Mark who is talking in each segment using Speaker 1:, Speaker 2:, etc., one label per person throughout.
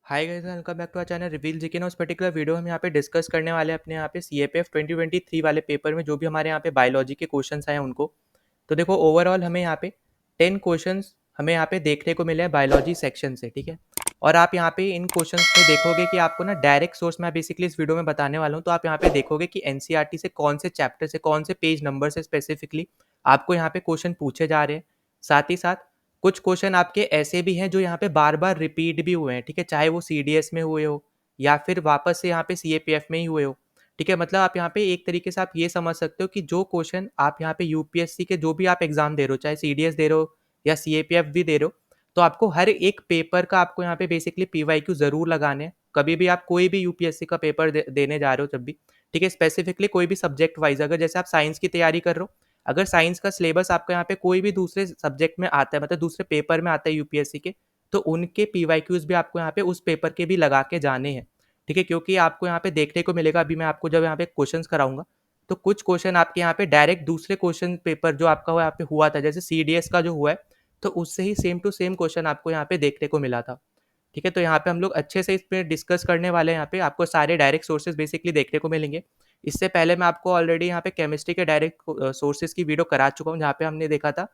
Speaker 1: Hi guys, welcome back to our channel reveal GK. उस particular video हम यहाँ पे डिस्कस करने वाले हैं अपने यहाँ पे सीएपीएफ 2023 वाले पेपर में जो भी हमारे यहाँ पे बायोलॉजी के क्वेश्चंस आए हैं उनको। तो देखो, ओवरऑल हमें यहाँ पे 10 क्वेश्चंस हमें यहाँ पे देखने को मिले हैं बायोलॉजी सेक्शन से, ठीक है। और आप यहाँ पे इन क्वेश्चंस में देखोगे कि आपको ना डायरेक्ट सोर्स मैं बेसिकली इस वीडियो में बताने वाला हूँ। तो आप यहाँ पे देखोगे कि एनसीईआरटी से कौन से चैप्टर से कौन से पेज नंबर से स्पेसिफिकली आपको यहाँ पे क्वेश्चन पूछे जा रहे हैं। साथ ही साथ कुछ क्वेश्चन आपके ऐसे भी हैं जो यहाँ पे बार बार रिपीट भी हुए हैं, ठीक है, चाहे वो सीडीएस में हुए हो या फिर वापस से यहाँ पे सीएपीएफ में ही हुए हो, ठीक है। मतलब आप यहाँ पे एक तरीके से आप ये समझ सकते हो कि जो क्वेश्चन आप यहाँ पे यूपीएससी के जो भी आप एग्जाम दे रहे हो, चाहे सीडीएस दे रहे हो या सीएपीएफ भी दे रहे हो, तो आपको हर एक पेपर का आपको यहाँ पे बेसिकली पीवाईक्यू जरूर लगाने हैं। कभी भी आप कोई भी यूपीएससी का पेपर देने जा रहे हो जब भी, ठीक है, स्पेसिफिकली कोई भी सब्जेक्ट वाइज, अगर जैसे आप साइंस की तैयारी कर रहे हो, अगर साइंस का सिलेबस आपका यहाँ पे कोई भी दूसरे सब्जेक्ट में आता है, मतलब दूसरे पेपर में आता है यूपीएससी के, तो उनके पीवाईक्यूज भी आपको यहाँ पे उस पेपर के भी लगा के जाने हैं, ठीक है। क्योंकि आपको यहाँ पे देखने को मिलेगा, अभी मैं आपको जब यहाँ पे क्वेश्चंस कराऊंगा तो कुछ क्वेश्चन आपके यहाँ पे डायरेक्ट दूसरे क्वेश्चन पेपर जो आपका यहाँ पे हुआ था, जैसे सीडीएस का जो हुआ है, तो उससे ही सेम टू सेम क्वेश्चन आपको यहाँ पे देखने को मिला था, ठीक है। तो यहाँ पे हम लोग अच्छे से इस पर डिस्कस करने वाले हैं। यहाँ पे आपको सारे डायरेक्ट सोर्सेज बेसिकली देखने को मिलेंगे। इससे पहले मैं आपको ऑलरेडी यहाँ पे केमिस्ट्री के डायरेक्ट सोर्सेज की वीडियो करा चुका हूँ, जहाँ पे हमने देखा था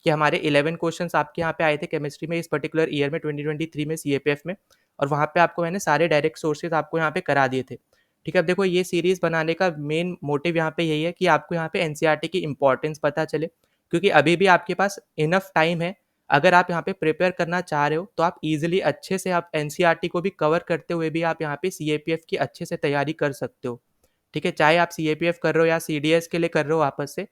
Speaker 1: कि हमारे 11 क्वेश्चंस आपके यहाँ पे आए थे केमिस्ट्री में इस पर्टिकुलर ईयर में 2023 में सीएपीएफ में। और वहाँ पे आपको मैंने सारे डायरेक्ट सोर्सेज आपको यहाँ पे करा दिए थे, ठीक है। अब देखो, ये सीरीज बनाने का मेन मोटिव यहाँ पे यही है कि आपको यहाँ पे एनसीईआरटी की इंपॉर्टेंस पता चले, क्योंकि अभी भी आपके पास इनफ टाइम है। अगर आप यहाँ पे प्रिपेयर करना चाह रहे हो तो आप इजीली अच्छे से आप एनसीईआरटी को भी कवर करते हुए भी आप यहाँ पे सीएपीएफ की अच्छे से तैयारी कर सकते हो, ठीक है। चाहे आप सीएपीएफ कर रहे हो या सीडीएस के लिए कर रहे हो वापस से,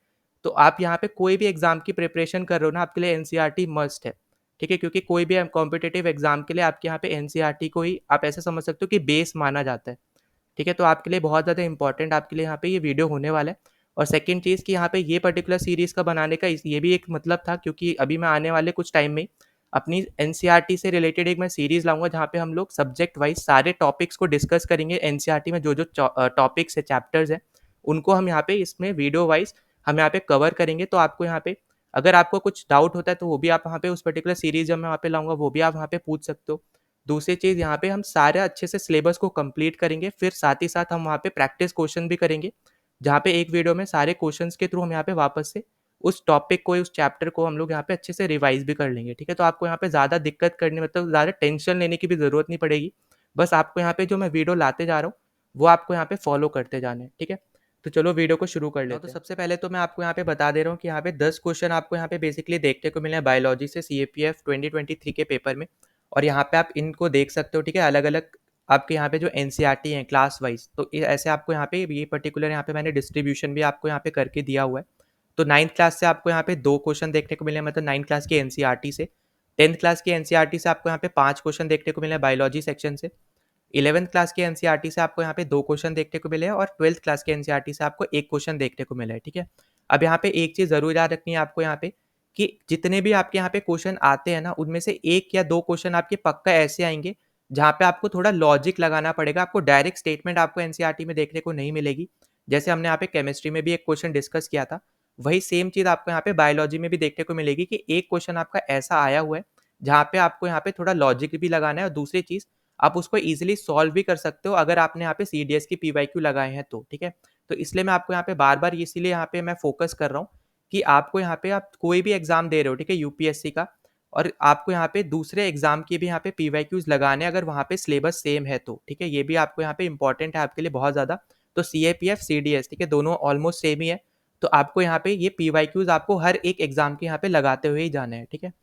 Speaker 1: तो आप यहाँ पे कोई भी एग्जाम की प्रिपरेशन कर रहे हो ना, आपके लिए एनसीईआरटी मस्ट है, ठीक है। क्योंकि कोई भी कॉम्पिटेटिव एग्जाम के लिए आपके यहाँ पे एनसीईआरटी को ही आप ऐसे समझ सकते हो कि बेस माना जाता है, ठीक है। तो आपके लिए बहुत ज़्यादा इंपॉर्टेंट आपके लिए यहाँ पे ये वीडियो होने वाला है। और सेकंड चीज़ कि यहाँ पे ये पर्टिकुलर सीरीज़ का बनाने का ये भी एक मतलब था, क्योंकि अभी मैं आने वाले कुछ टाइम में अपनी एनसीईआरटी से रिलेटेड एक मैं सीरीज़ लाऊंगा, जहाँ पे हम लोग सब्जेक्ट वाइज सारे टॉपिक्स को डिस्कस करेंगे। एनसीईआरटी में जो जो टॉपिक्स है, चैप्टर्स हैं, उनको हम यहाँ पे इसमें वीडियो वाइज हम यहाँ पे कवर करेंगे। तो आपको यहाँ पे अगर आपको कुछ डाउट होता है तो वो भी आप वहाँ पे उस पर्टिकुलर सीरीज जब मैं वहाँ पे लाऊंगा वो भी आप वहाँ पे पूछ सकते हो। दूसरी चीज़, यहाँ पे हम सारे अच्छे से सिलेबस को कंप्लीट करेंगे, फिर साथ ही साथ हम वहाँ पे प्रैक्टिस क्वेश्चन भी करेंगे, जहाँ पे एक वीडियो में सारे क्वेश्चंस के थ्रू हम यहाँ पे वापस से उस टॉपिक को, उस चैप्टर को हम लोग यहाँ पे अच्छे से रिवाइज भी कर लेंगे, ठीक है। तो आपको यहाँ पे ज़्यादा दिक्कत करने, मतलब ज़्यादा टेंशन लेने की भी ज़रूरत नहीं पड़ेगी। बस आपको यहाँ पे जो मैं वीडियो लाते जा रहा हूँ वो आपको यहाँ पे फॉलो करते जाने हैं, ठीक है। तो चलो वीडियो को शुरू कर लेते हैं। तो सबसे पहले तो मैं आपको यहाँ पे बता दे रहा हूँ कि यहाँ पे 10 क्वेश्चन आपको यहाँ पे बेसिकली देखने को मिले हैं बायोलॉजी से सीएपीएफ 2023 के पेपर में। और यहाँ पे आप इनको देख सकते हो, ठीक है, अलग अलग आपके यहाँ पे जो एनसीईआरटी हैं क्लास वाइज। तो ऐसे आपको यहाँ पे ये पर्टिकुलर यहाँ पे मैंने डिस्ट्रीब्यूशन भी आपको यहाँ पे करके दिया हुआ है। तो 9th क्लास से आपको यहाँ पे 2 क्वेश्चन देखने को मिले, मतलब 9th क्लास की एनसीईआरटी से। 10th क्लास की एनसीईआरटी से आपको यहाँ पे 5 क्वेश्चन देखने को मिले बायोलॉजी सेक्शन से। 11th क्लास की एनसीईआरटी से आपको यहाँ पे 2 क्वेश्चन देखने को मिले हैं, और 12th क्लास के एनसीईआरटी से आपको 1 क्वेश्चन देखने को मिला है, ठीक है। अब यहाँ पे एक चीज़ ज़रूर याद रखनी है आपको यहाँ पे, कि जितने भी आपके यहाँ पे क्वेश्चन आते हैं ना, उनमें से 1 या 2 क्वेश्चन आपके पक्का ऐसे आएंगे जहाँ पे आपको थोड़ा लॉजिक लगाना पड़ेगा। आपको डायरेक्ट स्टेटमेंट आपको एनसीईआरटी में देखने को नहीं मिलेगी। जैसे हमने यहाँ पे केमिस्ट्री में भी एक क्वेश्चन डिस्कस किया था, वही सेम चीज़ आपको यहाँ पे बायोलॉजी में भी देखने को मिलेगी कि एक क्वेश्चन आपका ऐसा आया हुआ है जहाँ पे आपको यहाँ पे थोड़ा लॉजिक भी लगाना है, और दूसरी चीज़ आप उसको इजीली सॉल्व भी कर सकते हो अगर आपने यहाँ पे सीडीएस की पीवाईक्यू लगाए हैं तो, ठीक है। तो इसलिए मैं आपको यहाँ पे बार बार इसीलिए यहाँ पे मैं फोकस कर रहा हूँ कि आपको यहाँ पे आप कोई भी एग्जाम दे रहे हो, ठीक है, यूपीएससी का, और आपको यहाँ पे दूसरे एग्जाम के भी यहाँ पे पीवाईक्यूज लगाने, अगर वहाँ पे सिलेबस सेम है तो, ठीक है। ये भी आपको यहाँ पे इंपॉर्टेंट है आपके लिए बहुत ज़्यादा। तो सीएपीएफ सीडीएस, ठीक है, दोनों ऑलमोस्ट सेम ही है। तो आपको यहाँ पे ये पीवाईक्यूज आपको हर एक एग्जाम के यहाँ पे लगाते हुए ही जाना है, ठीक है।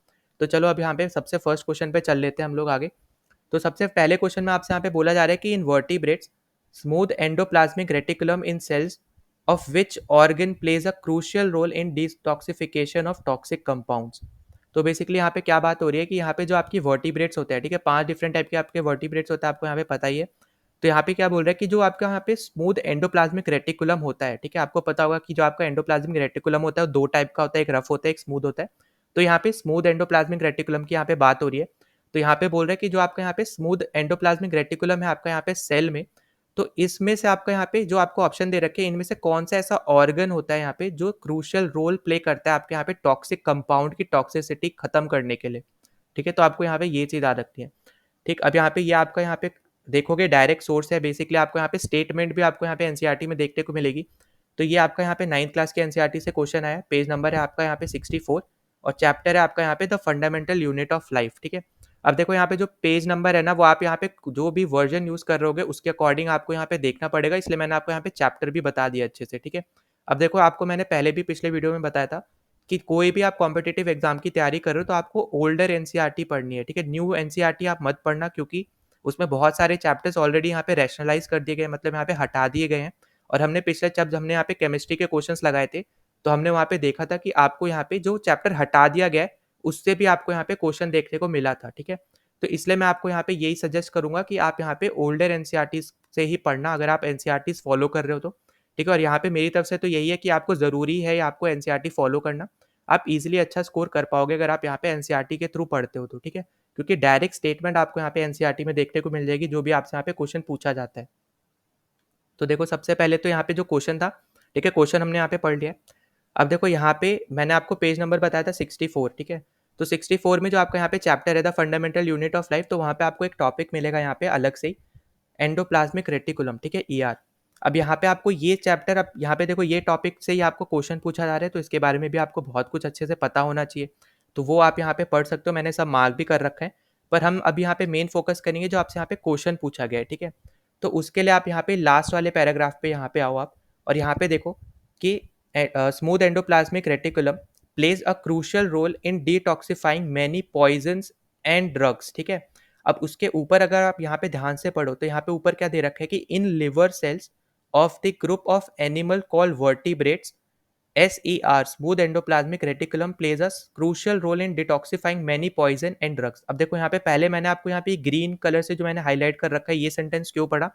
Speaker 1: तो चलो अब यहाँ पे सबसे फर्स्ट क्वेश्चन पे चल लेते हैं हम लोग आगे। तो सबसे पहले क्वेश्चन में आपसे यहाँ पे बोला जा रहा है कि in vertebrates smooth endoplasmic reticulum in cells of which organ plays a crucial role in detoxification of toxic compounds. तो बेसिकली यहाँ पे क्या बात हो रही है कि यहाँ पे जो आपकी वर्टिब्रेट्स होते हैं, ठीक है, 5 डिफरेंट टाइप के आपके वर्टिब्रेट्स होते हैं, आपको यहाँ पे पता ही है। तो यहाँ पे क्या बोल रहा है कि जो आपका यहाँ पे स्मूथ एंडोप्लाज्मिक रेटिकुलम होता है, ठीक है, आपको पता होगा कि जो आपका एंडोप्लाज्मिक रेटिकुलम होता है वो 2 टाइप का होता है, एक रफ होता है, एक स्मूथ होता है। तो यहाँ पे स्मूथ एंडोप्लाज्मिक रेटिकुलम की यहाँ पे बात हो रही है। तो यहाँ पे बोल रहा है कि जो आपका यहाँ पे स्मूथ एंडोप्लाज्मिक रेटिकुलम है आपका यहाँ पे सेल में, तो इसमें से आपका यहाँ पे जो आपको ऑप्शन दे रखे हैं, इनमें से कौन सा ऐसा ऑर्गन होता है यहाँ पे जो क्रूशियल रोल प्ले करता है आपके यहाँ पे टॉक्सिक कंपाउंड की टॉक्सिसिटी खत्म करने के लिए, ठीक है। तो आपको यहाँ पे ये चीज याद रखनी है। ठीक, अब यहाँ पे ये आपका यहाँ पे देखोगे डायरेक्ट सोर्स है, बेसिकली आपको यहाँ पे स्टेटमेंट भी आपको यहाँ पे एनसीईआरटी में देखने को मिलेगी। तो ये आपका यहाँ पे 9th क्लास के एनसीईआरटी से क्वेश्चन आया, पेज नंबर है आपका यहाँ पे 64 और चैप्टर है आपका यहाँ पे the fundamental unit of life. ठीक है, अब देखो यहाँ पे जो पेज नंबर है ना, वो आप यहाँ पे जो भी वर्जन यूज कर रहे होगे उसके अकॉर्डिंग आपको यहाँ पे देखना पड़ेगा, इसलिए मैंने आपको यहाँ पे चैप्टर भी बता दिया अच्छे से। ठीक है, अब देखो आपको मैंने पहले भी पिछले वीडियो में बताया था कि कोई भी आप कॉम्पिटेटिव एग्जाम की तैयारी कर रहे हो तो आपको ओल्डर एनसीईआरटी पढ़नी है। ठीक है, न्यू एनसीईआरटी आप मत पढ़ना, क्योंकि उसमें बहुत सारे चैप्टर्स ऑलरेडी यहाँ पे रैशनलाइज कर दिए गए, मतलब यहाँ पे हटा दिए गए हैं। और हमने पिछले जब हमने यहाँ पे केमिस्ट्री के क्वेश्चंस लगाए थे तो हमने वहाँ पे देखा था कि आपको यहाँ पे जो चैप्टर हटा दिया गया है उससे भी आपको यहाँ पे क्वेश्चन देखने को मिला था। ठीक है, तो इसलिए मैं आपको यहाँ पे यही सजेस्ट करूंगा कि आप यहाँ पे ओल्डर एनसीईआरटी से ही पढ़ना, अगर आप एनसीईआरटी फॉलो कर रहे हो तो। ठीक है, और यहाँ पे मेरी तरफ से तो यही है कि आपको ज़रूरी है आपको एनसीईआरटी फॉलो करना। आप इजीली अच्छा स्कोर कर पाओगे अगर आप यहाँ पे एनसीईआरटी के थ्रू पढ़ते हो तो। ठीक है, क्योंकि डायरेक्ट स्टेटमेंट आपको यहाँ पे एनसीईआरटी में देखने को मिल जाएगी जो भी आपसे यहाँ पे क्वेश्चन पूछा जाता है। तो देखो सबसे पहले तो यहाँ पे जो क्वेश्चन था, ठीक है, क्वेश्चन हमने यहाँ पे पढ़ लिया। अब देखो यहाँ पे मैंने आपको पेज नंबर बताया था 64। ठीक है, तो 64 में जो आपका यहाँ पे चैप्टर है the fundamental unit of life, तो वहाँ पे आपको एक टॉपिक मिलेगा यहाँ पे अलग से ही, एंडोप्लाज्मिक रेटिकुलम। ठीक है, ईआर। अब यहाँ पे आपको ये चैप्टर, अब यहाँ पे देखो ये टॉपिक से ही आपको क्वेश्चन पूछा जा रहा है, तो इसके बारे में भी आपको बहुत कुछ अच्छे से पता होना चाहिए। तो वो आप यहाँ पे पढ़ सकते हो, मैंने सब मार्क भी कर रखा है। पर हम अब यहाँ पे मेन फोकस करेंगे जो आपसे यहाँ पे क्वेश्चन पूछा गया है। ठीक है, तो उसके लिए आप यहाँ पे लास्ट वाले पैराग्राफ पे यहाँ पे आओ आप, और यहाँ पे देखो कि smooth endoplasmic reticulum plays a crucial role in detoxifying many poisons and drugs. ठीक है, अब उसके ऊपर अगर आप यहाँ पे ध्यान से पढ़ो तो यहाँ पे ऊपर क्या दे रखा है कि in liver cells of the group of animal call vertebrates SER smooth endoplasmic reticulum plays a crucial role in detoxifying many poison and drugs. अब देखो यहाँ पे पहले मैंने आपको यहाँ पे ग्रीन कलर से जो मैंने हाईलाइट कर रखा है ये सेंटेंस क्यों पढ़ा,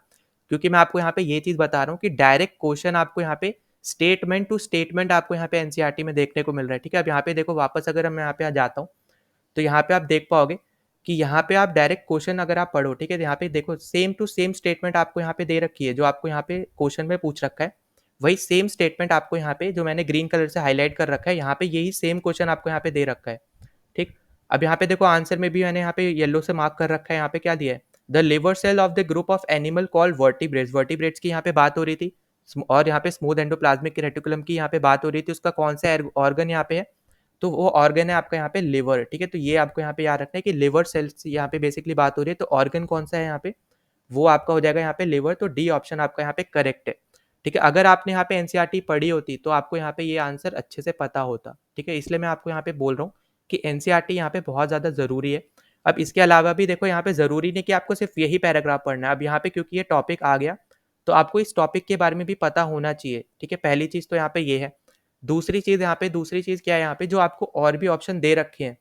Speaker 1: क्योंकि मैं आपको यहाँ पे ये चीज बता रहा हूँ कि डायरेक्ट क्वेश्चन आपको यहाँ पे स्टेटमेंट टू स्टेटमेंट आपको यहाँ पे एनसीईआरटी में देखने को मिल रहा है। ठीक है, अब यहाँ पे देखो वापस अगर मैं यहाँ पे आ जाता हूँ तो यहाँ पे आप देख पाओगे कि यहाँ पे आप डायरेक्ट क्वेश्चन अगर आप पढ़ो, ठीक है, यहाँ पे देखो सेम टू सेम स्टेटमेंट आपको यहाँ पे दे रखी है, जो आपको यहाँ पे क्वेश्चन में पूछ रखा है वही सेम स्टेटमेंट आपको यहाँ पे जो मैंने ग्रीन कलर से हाईलाइट कर रखा है, यहाँ पे यही सेम क्वेश्चन आपको यहाँ पे दे रखा है। ठीक, अब यहाँ पे देखो आंसर में भी मैंने यहाँ पे येलो से मार्क कर रखा है, यहाँ पे क्या दिया है, the liver cell of the group of animal called vertebrates. Vertebrates की यहाँ पे बात हो रही थी, और यहाँ पे स्मूथ एंडोप्लाज्मिक रेटिकुलम की यहाँ पे बात हो रही थी, उसका कौन सा ऑर्गन यहाँ पे है, तो वो ऑर्गन है आपका यहाँ पे लिवर। ठीक है, तो ये आपको यहाँ पे याद रखना है कि लिवर सेल्स यहाँ पे बेसिकली बात हो रही है, तो ऑर्गन कौन सा है यहाँ पे, वो आपका हो जाएगा यहाँ पे लिवर। तो डी ऑप्शन आपका यहाँ पे करेक्ट है। ठीक है, अगर आपने यहाँ पे एनसीईआरटी पढ़ी होती तो आपको यहाँ पे ये आंसर अच्छे से पता होता। ठीक है, इसलिए मैं आपको यहाँ पे बोल रहा हूँ कि एनसीईआरटी यहाँ पे बहुत ज़्यादा ज़रूरी है। अब इसके अलावा भी देखो यहाँ पे ज़रूरी नहीं कि आपको सिर्फ यही पैराग्राफ पढ़ना है, अब यहाँ पे क्योंकि ये टॉपिक आ गया तो आपको इस टॉपिक के बारे में भी पता होना चाहिए। ठीक है, पहली चीज़ तो यहाँ पे ये है। दूसरी चीज़ क्या है, यहाँ पे जो आपको और भी ऑप्शन दे रखे हैं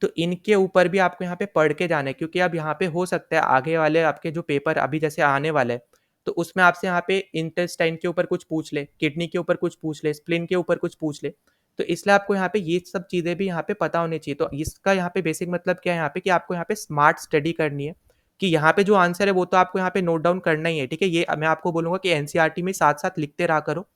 Speaker 1: तो इनके ऊपर भी आपको यहाँ पे पढ़ के जाना है, क्योंकि अब यहाँ पे हो सकता है आगे वाले आपके जो पेपर अभी जैसे आने वाले हैं तो उसमें आपसे यहाँ पे इंटेस्टाइन के ऊपर कुछ पूछ ले, किडनी के ऊपर कुछ पूछ ले, स्प्लिन के ऊपर कुछ पूछ ले, तो इसलिए आपको यहाँ पे ये सब चीज़ें भी यहाँ पे पता होनी चाहिए। तो इसका यहाँ पे बेसिक मतलब क्या है यहाँ पे कि आपको यहाँ पे स्मार्ट स्टडी करनी है, कि यहाँ पे जो आंसर है वो तो आपको यहाँ पे नोट डाउन करना ही है। ठीक है, ये मैं आपको बोलूंगा कि एनसीईआरटी में साथ साथ लिखते रहा करो।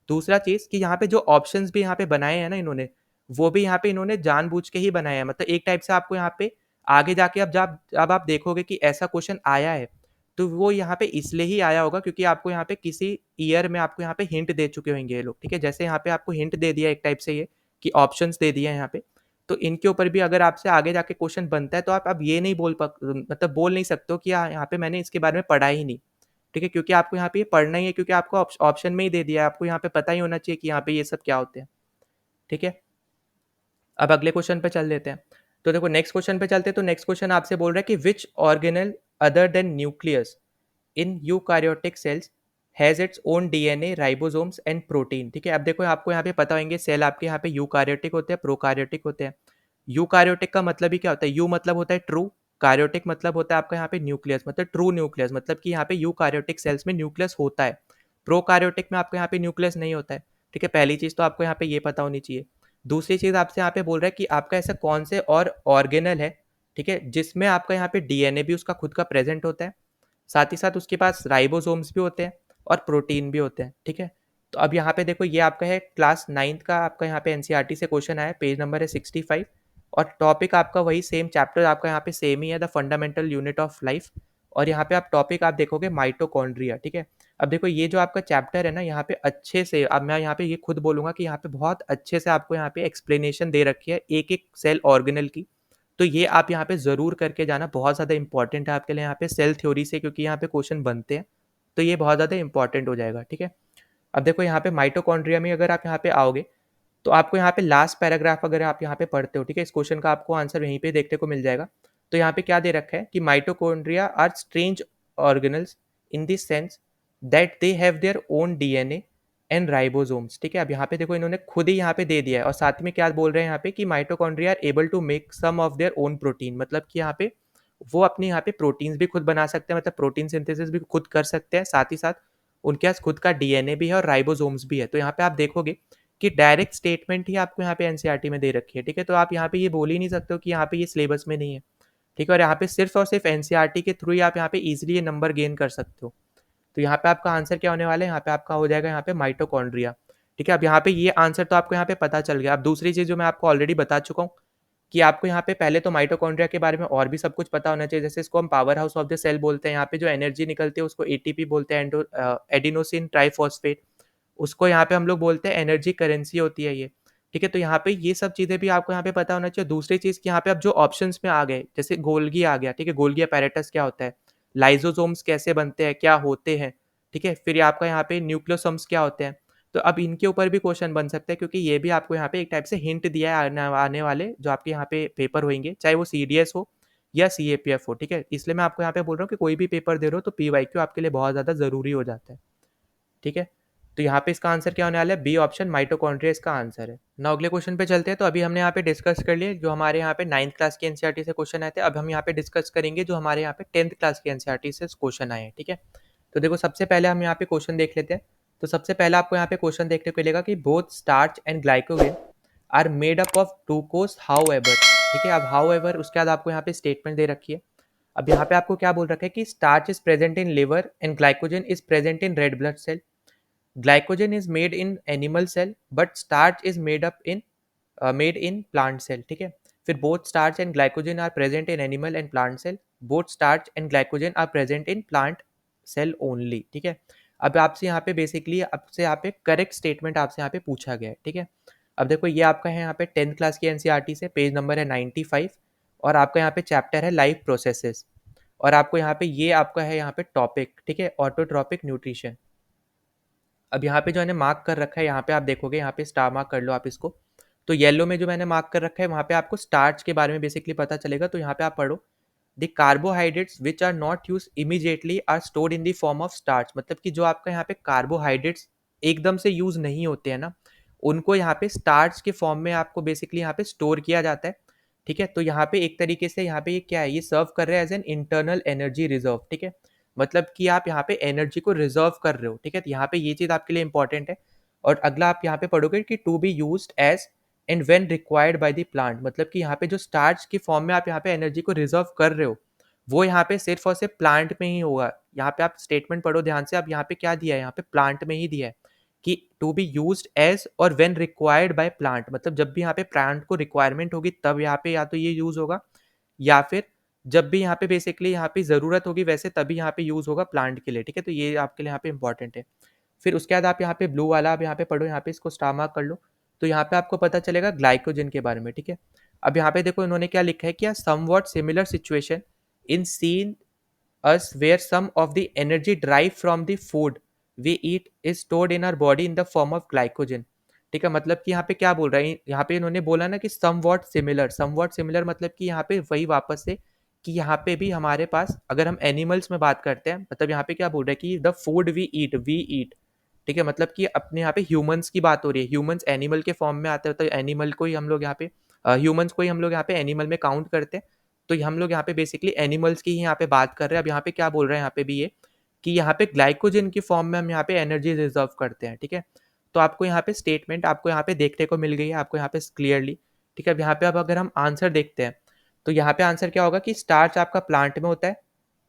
Speaker 1: दूसरा चीज़ कि यहाँ पे जो ऑप्शंस भी यहाँ पे बनाए हैं ना इन्होंने, वो भी यहाँ पे इन्होंने जानबूझ के ही बनाए हैं, मतलब एक टाइप से आपको यहाँ पे आगे जाके अब जब आप देखोगे कि ऐसा क्वेश्चन आया है तो वो यहाँ पे इसलिए ही आया होगा क्योंकि आपको यहाँ पे किसी ईयर में आपको यहाँ पे हिंट दे चुके होंगे ये लोग। ठीक है, जैसे यहाँ पे आपको हिंट दे दिया एक टाइप से ये कि ऑप्शंस दे दिया है यहाँ पे, तो इनके ऊपर भी अगर आपसे आगे जाके क्वेश्चन बनता है तो आप अब ये नहीं मतलब बोल नहीं सकते हो कि यहाँ पे मैंने इसके बारे में पढ़ा ही नहीं। ठीक है, क्योंकि आपको यहाँ पे ये पढ़ना ही है, क्योंकि आपको ऑप्शन में ही दे दिया है, आपको यहाँ पे पता ही होना चाहिए कि यहाँ पे ये सब क्या होते हैं। ठीक है, अब अगले क्वेश्चन पे चल देते हैं। तो देखो नेक्स्ट क्वेश्चन पे चलते हैं, तो नेक्स्ट क्वेश्चन आपसे बोल रहा है कि which organelle other than nucleus in eukaryotic cells has its own DNA, ribosomes and protein. ठीक है, अब देखो आपको यहाँ पे पता होंगे सेल आपके यहाँ पे यूकारियोटिक होते हैं, प्रोकारियोटिक होते हैं। यूकारियोटिक का मतलब ही क्या होता है, यू मतलब होता है ट्रू, कार्योटिक मतलब होता है आपका यहाँ पे न्यूक्लियस, मतलब ट्रू न्यूक्लियस, मतलब कि यहाँ पे यूकारियोटिक सेल्स में न्यूक्लियस होता है, प्रोकारियोटिक में आपको यहाँ पे न्यूक्लियस नहीं होता है। ठीक है, पहली चीज़ तो आपको यहाँ पे ये पता होनी चाहिए। दूसरी चीज़ आपसे यहाँ पे बोल रहा है कि आपका ऐसा कौन से और ऑर्गेनल है, ठीक है, जिसमें आपका यहाँ पे डीएनए भी उसका खुद का प्रेजेंट होता है, साथ ही साथ उसके पास राइबोसोम्स भी होते हैं और प्रोटीन भी होते हैं। ठीक है, तो अब यहाँ पे देखो ये आपका है क्लास 9th का आपका यहाँ पे एनसीईआरटी से क्वेश्चन आया, पेज नंबर है 65। और टॉपिक आपका वही सेम, चैप्टर आपका यहाँ पे सेम ही है, the fundamental unit of life. और यहाँ पे आप टॉपिक आप देखोगे माइटोकॉन्ड्रिया, ठीक है। अब देखो ये जो आपका चैप्टर है ना, यहाँ पे अच्छे से, अब मैं यहाँ पे ये खुद बोलूंगा कि यहाँ पे बहुत अच्छे से आपको यहाँ पे एक्सप्लेनेशन दे रखी है एक एक सेल ऑर्गेनल की। तो ये आप यहाँ पे ज़रूर करके जाना, बहुत ज़्यादा इंपॉर्टेंट है आपके लिए यहाँ पे सेल थ्योरी से, क्योंकि यहाँ पे क्वेश्चन बनते हैं। तो ये बहुत ज़्यादा इंपॉर्टेंट हो जाएगा, ठीक है। अब देखो यहाँ पे माइटोकॉन्ड्रिया में अगर आप यहाँ पे आओगे, तो आपको यहाँ पे लास्ट पैराग्राफ अगर आप यहाँ पे पढ़ते हो, ठीक है, इस क्वेश्चन का आपको आंसर यहीं पे देखने को मिल जाएगा। तो यहाँ पे क्या दे रखा है कि mitochondria are strange organelles in this sense that they have their own DNA and ribosomes, ठीक है। अब यहाँ पे देखो इन्होंने खुद ही यहाँ पे दे दिया है, और साथ में क्या बोल रहे हैं यहाँ पे कि mitochondria are able to make some of their own protein, मतलब कि यहाँ पे वो अपने यहाँ पे प्रोटीन्स भी खुद बना सकते हैं, मतलब प्रोटीन सिंथेसिस भी खुद कर सकते हैं, साथ ही साथ उनके पास खुद का डीएनए भी है और राइबोसोम्स भी है। तो यहाँ पे आप देखोगे कि डायरेक्ट स्टेटमेंट ही आपको यहाँ पे एनसीईआरटी में दे रखी है, ठीक है। तो आप यहाँ पे ये बोल ही नहीं सकते हो कि यहाँ पे ये सिलेबस में नहीं है, ठीक है। और यहाँ पे सिर्फ और सिर्फ एनसीईआरटी के थ्रू ही आप यहाँ पे इजीली ये नंबर गेन कर सकते हो। तो यहाँ पे आपका आंसर क्या होने वाला है, यहाँ पे आपका हो जाएगा यहाँ पे माइटोकॉन्ड्रिया, ठीक है। अब यहाँ पे ये आंसर तो आपको यहाँ पे पता चल गया। अब दूसरी चीज जो मैं आपको ऑलरेडी बता चुका हूँ कि आपको यहाँ पे पहले तो माइटोकॉन्ड्रिया के बारे में और भी सब कुछ पता होना चाहिए, जैसे इसको हम power house of the cell बोलते हैं, यहाँ पे जो एनर्जी निकलती है उसको एटीपी बोलते हैं, एडिनोसिन ट्राइफॉस्फेट, उसको यहाँ पे हम लोग बोलते हैं एनर्जी करेंसी होती है ये, ठीक है। तो यहाँ पे ये सब चीज़ें भी आपको यहाँ पे पता होना चाहिए। दूसरी चीज़ कि यहाँ पे अब जो ऑप्शंस में आ गए, जैसे गोल्गी आ गया, ठीक है, गोल्गी अपैरेटस क्या होता है, लाइजोसोम्स कैसे बनते हैं, क्या होते हैं, ठीक है, फिर आपका यहाँ पे न्यूक्लियोसोम्स क्या होते हैं। तो अब इनके ऊपर भी क्वेश्चन बन सकते हैं, क्योंकि ये भी आपको यहाँ पे एक टाइप से हिंट दिया है आने वाले जो आपके यहाँ पे पेपर होंगे, चाहे वो सीडीएस हो या सीएपीएफ हो, ठीक है। इसलिए मैं आपको यहाँ पे बोल रहा हूँ कि कोई भी पेपर दे रहे हो तो पीवाईक्यू आपके लिए बहुत ज़्यादा ज़रूरी हो जाता है, ठीक है। तो यहाँ पे इसका आंसर क्या होने वाला है, बी ऑप्शन माइटोकॉन्ड्रिया इसका आंसर है ना। अगले क्वेश्चन पे चलते हैं। तो अभी हमने यहाँ पे डिस्कस कर लिए जो हमारे यहाँ पे 9th क्लास के एनसीईआरटी से क्वेश्चन आए थे। अब हम यहाँ पे डिस्कस करेंगे जो हमारे यहाँ पे 10th क्लास के एनसीईआरटी से क्वेश्चन आए हैं, ठीक है। तो देखो सबसे पहले हम यहाँ पे क्वेश्चन देख लेते हैं। तो सबसे पहले आपको यहाँ पे क्वेश्चन देखने को मिलेगा कि both starch and glycogen are made up of glucose however, ठीक है। अब हाउ एवर उसके बाद आपको यहाँ पे स्टेटमेंट दे रखी है। अब यहाँ पे आपको क्या बोल रखा है कि starch is present in liver and glycogen is present in red blood cell, glycogen is made in animal cell but starch is made in plant cell, ठीक है। फिर both starch and glycogen are present in animal and plant cell, both starch and glycogen are present in plant cell only, ठीक है। अब आपसे यहाँ पे basically आपसे यहाँ पे करेक्ट स्टेटमेंट आपसे यहाँ पे पूछा गया है, ठीक है। अब देखो ये आपका है यहाँ पे 10th क्लास की एनसीईआरटी से, पेज नंबर है 95, और आपका यहाँ पे चैप्टर है लाइफ प्रोसेसेस, और आपको यहाँ पे ये आपका है यहाँ पे टॉपिक, ठीक है, ऑटोट्रॉपिक न्यूट्रिशन। अब यहाँ पे जो मैंने मार्क कर रखा है, यहाँ पे आप देखोगे, यहाँ पे स्टार मार्क कर लो आप इसको। तो येलो में जो मैंने मार्क कर रखा है वहाँ पे आपको स्टार्च के बारे में बेसिकली पता चलेगा। तो यहाँ पे आप पढ़ो, the carbohydrates which are not use immediately are stored in the form of starch, मतलब कि जो आपका यहाँ पे कार्बोहाइड्रेट्स एकदम से यूज नहीं होते हैं ना, उनको यहाँ पे स्टार्च के फॉर्म में आपको बेसिकली यहाँ पे स्टोर किया जाता है, ठीक है। तो यहाँ पे एक तरीके से यहाँ पे ये क्या है, ये सर्व कर रहे हैं as an internal energy reserve, ठीक है। मतलब कि आप यहाँ पे एनर्जी को रिजर्व कर रहे हो, ठीक है। तो यहाँ पे ये चीज़ आपके लिए इंपॉर्टेंट है। और अगला आप यहाँ पे पढ़ोगे कि to be used as and when required by the plant, मतलब कि यहाँ पे जो स्टार्च की फॉर्म में आप यहाँ पे एनर्जी को रिजर्व कर रहे हो, वो यहाँ पे सिर्फ और सिर्फ प्लांट में ही होगा। यहाँ पे आप स्टेटमेंट पढ़ो ध्यान से, अब यहाँ पे क्या दिया है, यहाँ पे प्लांट में ही दिया है कि टू बी यूज्ड एज और व्हेन रिक्वायर्ड बाय प्लांट, मतलब जब भी यहाँ पे प्लांट को रिक्वायरमेंट होगी तब यहाँ पे या तो ये यूज होगा, या फिर जब भी यहाँ पे बेसिकली यहाँ पे ज़रूरत होगी वैसे तभी यहाँ पे यूज़ होगा प्लांट के लिए, ठीक है। तो ये आपके लिए यहाँ पे इंपॉर्टेंट है। फिर उसके बाद आप यहाँ पे ब्लू वाला आप यहाँ पे पढ़ो, यहाँ पे इसको स्टार मार्क कर लो। तो यहाँ पे आपको पता चलेगा ग्लाइकोजन के बारे में, ठीक है। अब यहाँ पे देखो इन्होंने क्या लिखा है कि somewhat similar situation in seen us where some of the energy derived from the food we eat is stored in our body in the form of glycogen, ठीक है। मतलब कि यहाँ पे क्या बोल रहा है, यहाँ पे इन्होंने बोला ना कि समवॉट सिमिलर मतलब कि यहाँ पे वही वापस से कि यहाँ पे भी हमारे पास अगर हम एनिमल्स में बात करते हैं, मतलब यहाँ पे क्या बोल रहा है कि द फूड वी ईट, ठीक है। मतलब कि अपने यहाँ पे ह्यूमंस की बात हो रही है, ह्यूमंस एनिमल के फॉर्म में आते हैं, तो एनिमल को ही हम लोग यहाँ पे ह्यूमंस को ही हम लोग यहाँ पे एनिमल में काउंट करते हैं। तो हम लोग यहाँ पे बेसिकली एनिमल्स की ही यहाँ पे बात कर रहे हैं। अब यहाँ पे क्या बोल रहे हैं यहाँ पे भी ये कि यहाँ पे ग्लाइकोजन की फॉर्म में हम यहाँ पे एनर्जी रिजर्व करते हैं, ठीक है। तो आपको यहाँ पे स्टेटमेंट आपको यहाँ पे देखने को मिल गई है आपको यहाँ पे क्लियरली, ठीक है। अब यहाँ पे अब अगर हम आंसर देखते हैं तो यहाँ पे आंसर क्या होगा कि स्टार्च आपका प्लांट में होता है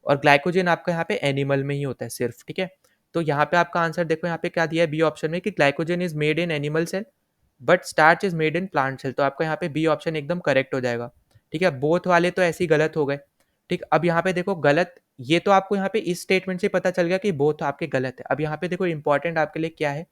Speaker 1: और ग्लाइकोजन आपका यहाँ पे एनिमल में ही होता है सिर्फ, ठीक है। तो यहाँ पे आपका आंसर देखो यहाँ पे क्या दिया है बी ऑप्शन में कि glycogen is made in animal cell but starch is made in plant cell, तो आपका यहाँ पे बी ऑप्शन एकदम करेक्ट हो जाएगा। ठीक है, बोथ वाले तो ऐसे ही गलत हो गए। ठीक, अब यहाँ पे देखो गलत, ये तो आपको यहाँ पे इस स्टेटमेंट से पता चल गया कि बोथ आपके गलत है। अब यहाँ पे देखो इंपॉर्टेंट आपके लिए क्या है